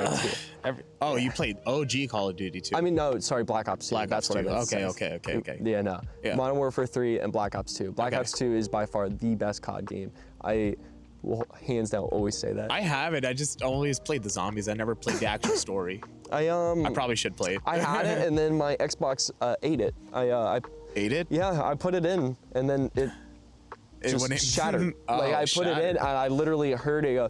my two. Oh, you played OG Call of Duty too. I mean, no, sorry, Black Ops 2. Black That's Ops what 2. I meant to Okay, say. okay. Yeah, no. Yeah. Modern Warfare 3 and Black Ops 2. Black Okay. Ops 2 is by far the best COD game. I will hands down always say that. I have it. I just always played the zombies. I never played the actual story. I Probably should play it. I had it, and then my Xbox ate it. I Ate it? yeah, I put it in, and then it just wouldn't- shattered. Oh, Like I put it in, shattered. and I literally heard it go,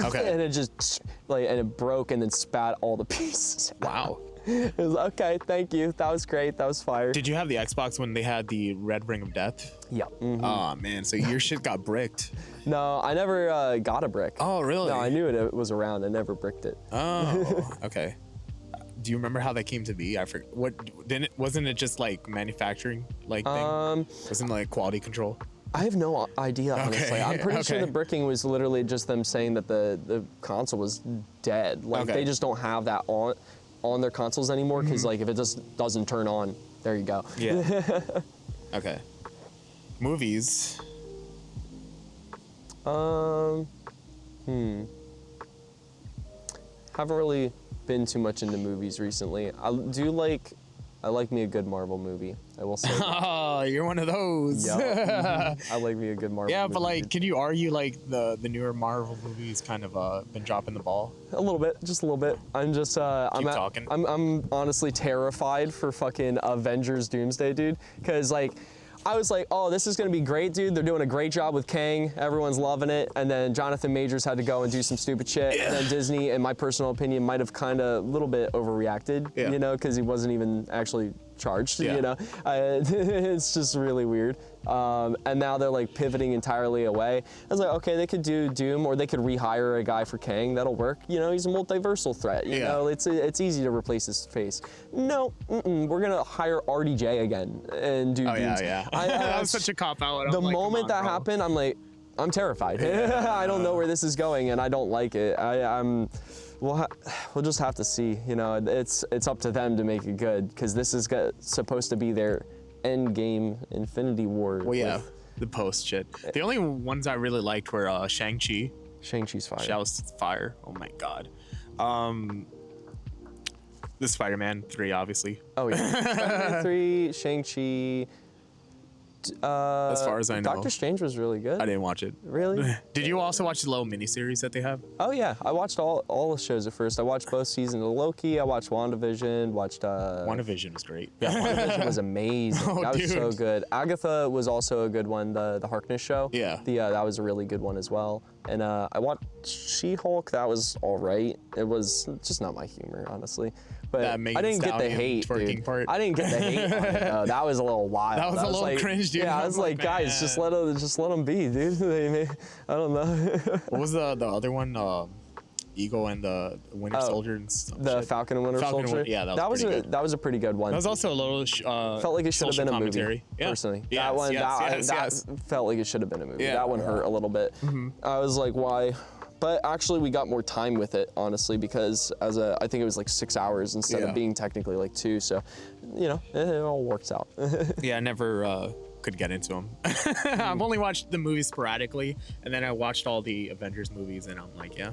Okay. and it just and it broke, and then spat all the pieces. Wow. It was okay. Thank you. That was great. That was fire. Did you have the Xbox when they had the red ring of death? Yeah. Oh man, so your shit got bricked. No, I never got a brick. Oh really? No, I knew it was around. I never bricked it. Oh, okay. Do you remember how that came to be? I forget. Wasn't it just like manufacturing like thing? Wasn't it like quality control? I have no idea, honestly. Okay, I'm pretty sure okay. the bricking was literally just them saying that the console was dead. Like Okay. they just don't have that on their consoles anymore because like if it just doesn't turn on, there you go. Yeah. Okay. Movies. Haven't really been too much into movies recently. I like me a good Marvel movie. I will say. that. Oh, you're one of those. Yeah. I like me a good Marvel Yeah, movie. but like, can you argue like the newer Marvel movies kind of been dropping the ball? A little bit, just a little bit. I'm just talking. I'm honestly terrified for fucking Avengers Doomsday, dude. Cause like I was like, oh, this is gonna be great, dude. They're doing a great job with Kang. Everyone's loving it. And then Jonathan Majors had to go and do some stupid shit. And then Disney, in my personal opinion, might have kind of a little bit overreacted, Yeah. you know, because he wasn't even actually charged, Yeah. you know. It's just really weird. And now they're like pivoting entirely away. I was like, okay, they could do Doom, or they could rehire a guy for Kang. That'll work. You know, he's a multiversal threat. You Yeah. know, it's easy to replace his face. No, we're gonna hire RDJ again and do. Oh yeah, Doomsday. yeah. I- That was such a cop out. The moment that happened, I'm like, I'm terrified. I don't know where this is going, and I don't like it. We'll just have to see. You know, it's up to them to make it good, because this is supposed to be their end game Infinity War. Well, yeah, with the post shit. The only ones I really liked were Shang-Chi. Shang-Chi's fire. That was fire. Oh my god. The Spider-Man 3, obviously. Oh yeah. Spider-Man 3, Shang-Chi. As far as I know. Doctor Strange was really good. I didn't watch it. Really? Did you also watch the little miniseries that they have? Oh yeah, I watched all the shows at first. I watched both seasons of Loki. I watched WandaVision. Watched WandaVision was great. Yeah, WandaVision was amazing. Oh, that was so dude. good. Agatha was also a good one. The Harkness show. Yeah. That was a really good one as well. And I watched She-Hulk. That was all right. It was just not my humor, honestly. But That I Megan didn't get the Stallion hate, twerking dude. part. I didn't get the hate on it, though. That was a little wild. That was a little like, cringe, dude. Yeah, I I'm was like, like, guys, man. just let them be, dude. I don't know. What was the other one? Eagle and the Winter Soldier and some The shit? Falcon and Winter Falcon and Soldier. Win- yeah, that was pretty good. That was a pretty good one. That was also a little. Felt like it should have social been a commentary. movie. Yeah. Personally, Yes, that one, yes, that felt like it should have been a movie. Yeah. That one hurt a little bit. I was like, why? But actually, we got more time with it, honestly, because I think it was like 6 hours instead Yeah. of being technically like 2. So, you know, it all works out. Yeah, I never could get into them. I've only watched the movies sporadically, and then I watched all the Avengers movies, and I'm like, yeah,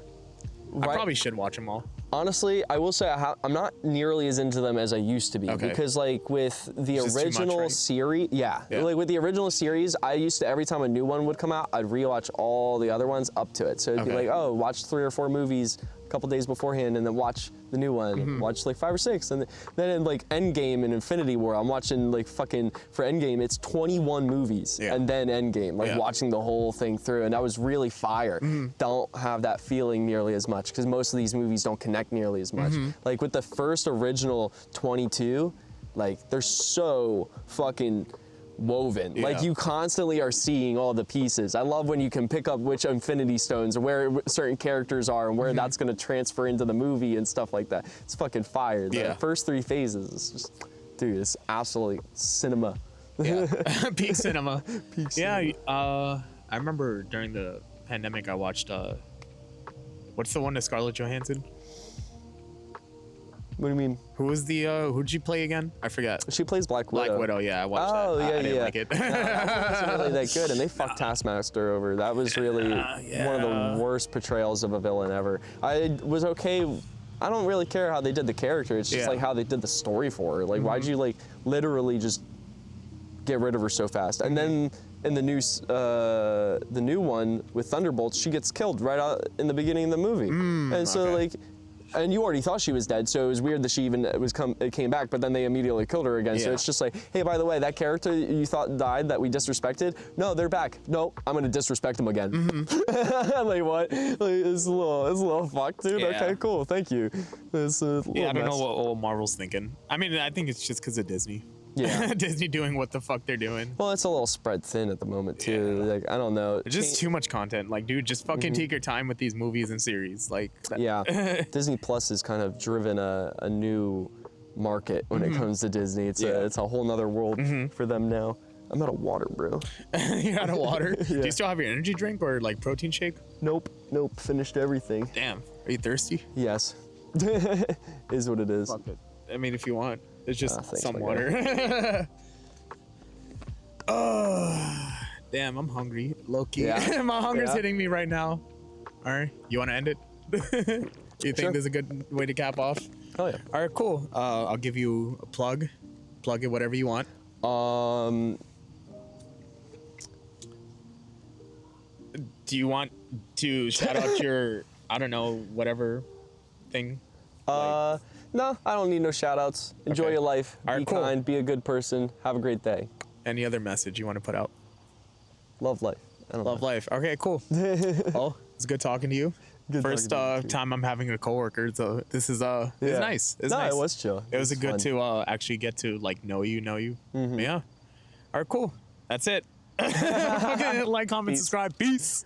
I probably should watch them all. Honestly, I will say I'm not nearly as into them as I used to be because like with the original series, like with the original series, I used to every time a new one would come out, I'd rewatch all the other ones up to it. So it'd be like, oh, watch 3 or 4 movies a couple days beforehand, and then watch the new one, watch like 5 or 6, and then in like Endgame and Infinity War, I'm watching like fucking for Endgame, it's 21 movies, and then Endgame, like watching the whole thing through, and that was really fire. Don't have that feeling nearly as much because most of these movies don't connect nearly as much. Like with the first original 22, like they're so fucking woven. Like you constantly are seeing all the pieces. I love when you can pick up which Infinity Stones, where certain characters are, and where that's going to transfer into the movie and stuff like that. It's fucking fire. The first 3 phases, it's just, dude, it's absolutely cinema. Peak cinema. Peak cinema. I remember during the pandemic, I watched, what's the one with Scarlett Johansson? What do you mean? Who was the, who'd she play again? I forget. She plays Black Widow. Black Widow, yeah, I watched that. Oh, yeah, I didn't like it. No, that wasn't really that good, and they fucked Taskmaster over. That was really one of the worst portrayals of a villain ever. I was okay. I don't really care how they did the character. It's just like how they did the story for her. Like, why'd you like literally just get rid of her so fast? And then in the new one with Thunderbolts, she gets killed right out in the beginning of the movie. And so like, and you already thought she was dead, so it was weird that she even came back, but then they immediately killed her again. So it's just like, hey, by the way, that character you thought died that we disrespected, no, they're back. No, I'm gonna disrespect them again. Like what? Like, it's a little fucked, dude. Okay, cool, thank you. It's a I don't know what old Marvel's thinking. I mean, I think it's just because of Disney. Yeah. Disney doing what the fuck they're doing. Well, it's a little spread thin at the moment too. Like, I don't know. It's just too much content. Like, dude, just fucking take your time with these movies and series. Like, Disney Plus has kind of driven a new market when it comes to Disney. It's a whole nother world for them now. I'm out of water, bro. You're out of water? Do you still have your energy drink or like protein shake? Nope. Finished everything. Damn. Are you thirsty? Yes. Is what it is. Fuck it. I mean, if you want. It's just some water. Oh, damn, I'm hungry. Low-key. Yeah. My hunger's hitting me right now. All right, you want to end it? Do you think there's a good way to cap off? Oh, yeah. All right, cool. I'll give you a plug. Plug it whatever you want. Do you want to shout out your, I don't know, whatever thing? No, I don't need no shout outs. Enjoy your life. Be kind, be a good person. Have a great day. Any other message you want to put out? Love life. Love life. Okay, cool. Oh, it's good talking to you. First time I'm having a coworker, so this is it's nice. It's nice. It was chill. It was good to actually get to like know you. Yeah. All right, cool. That's it. Like, comment, subscribe. Peace.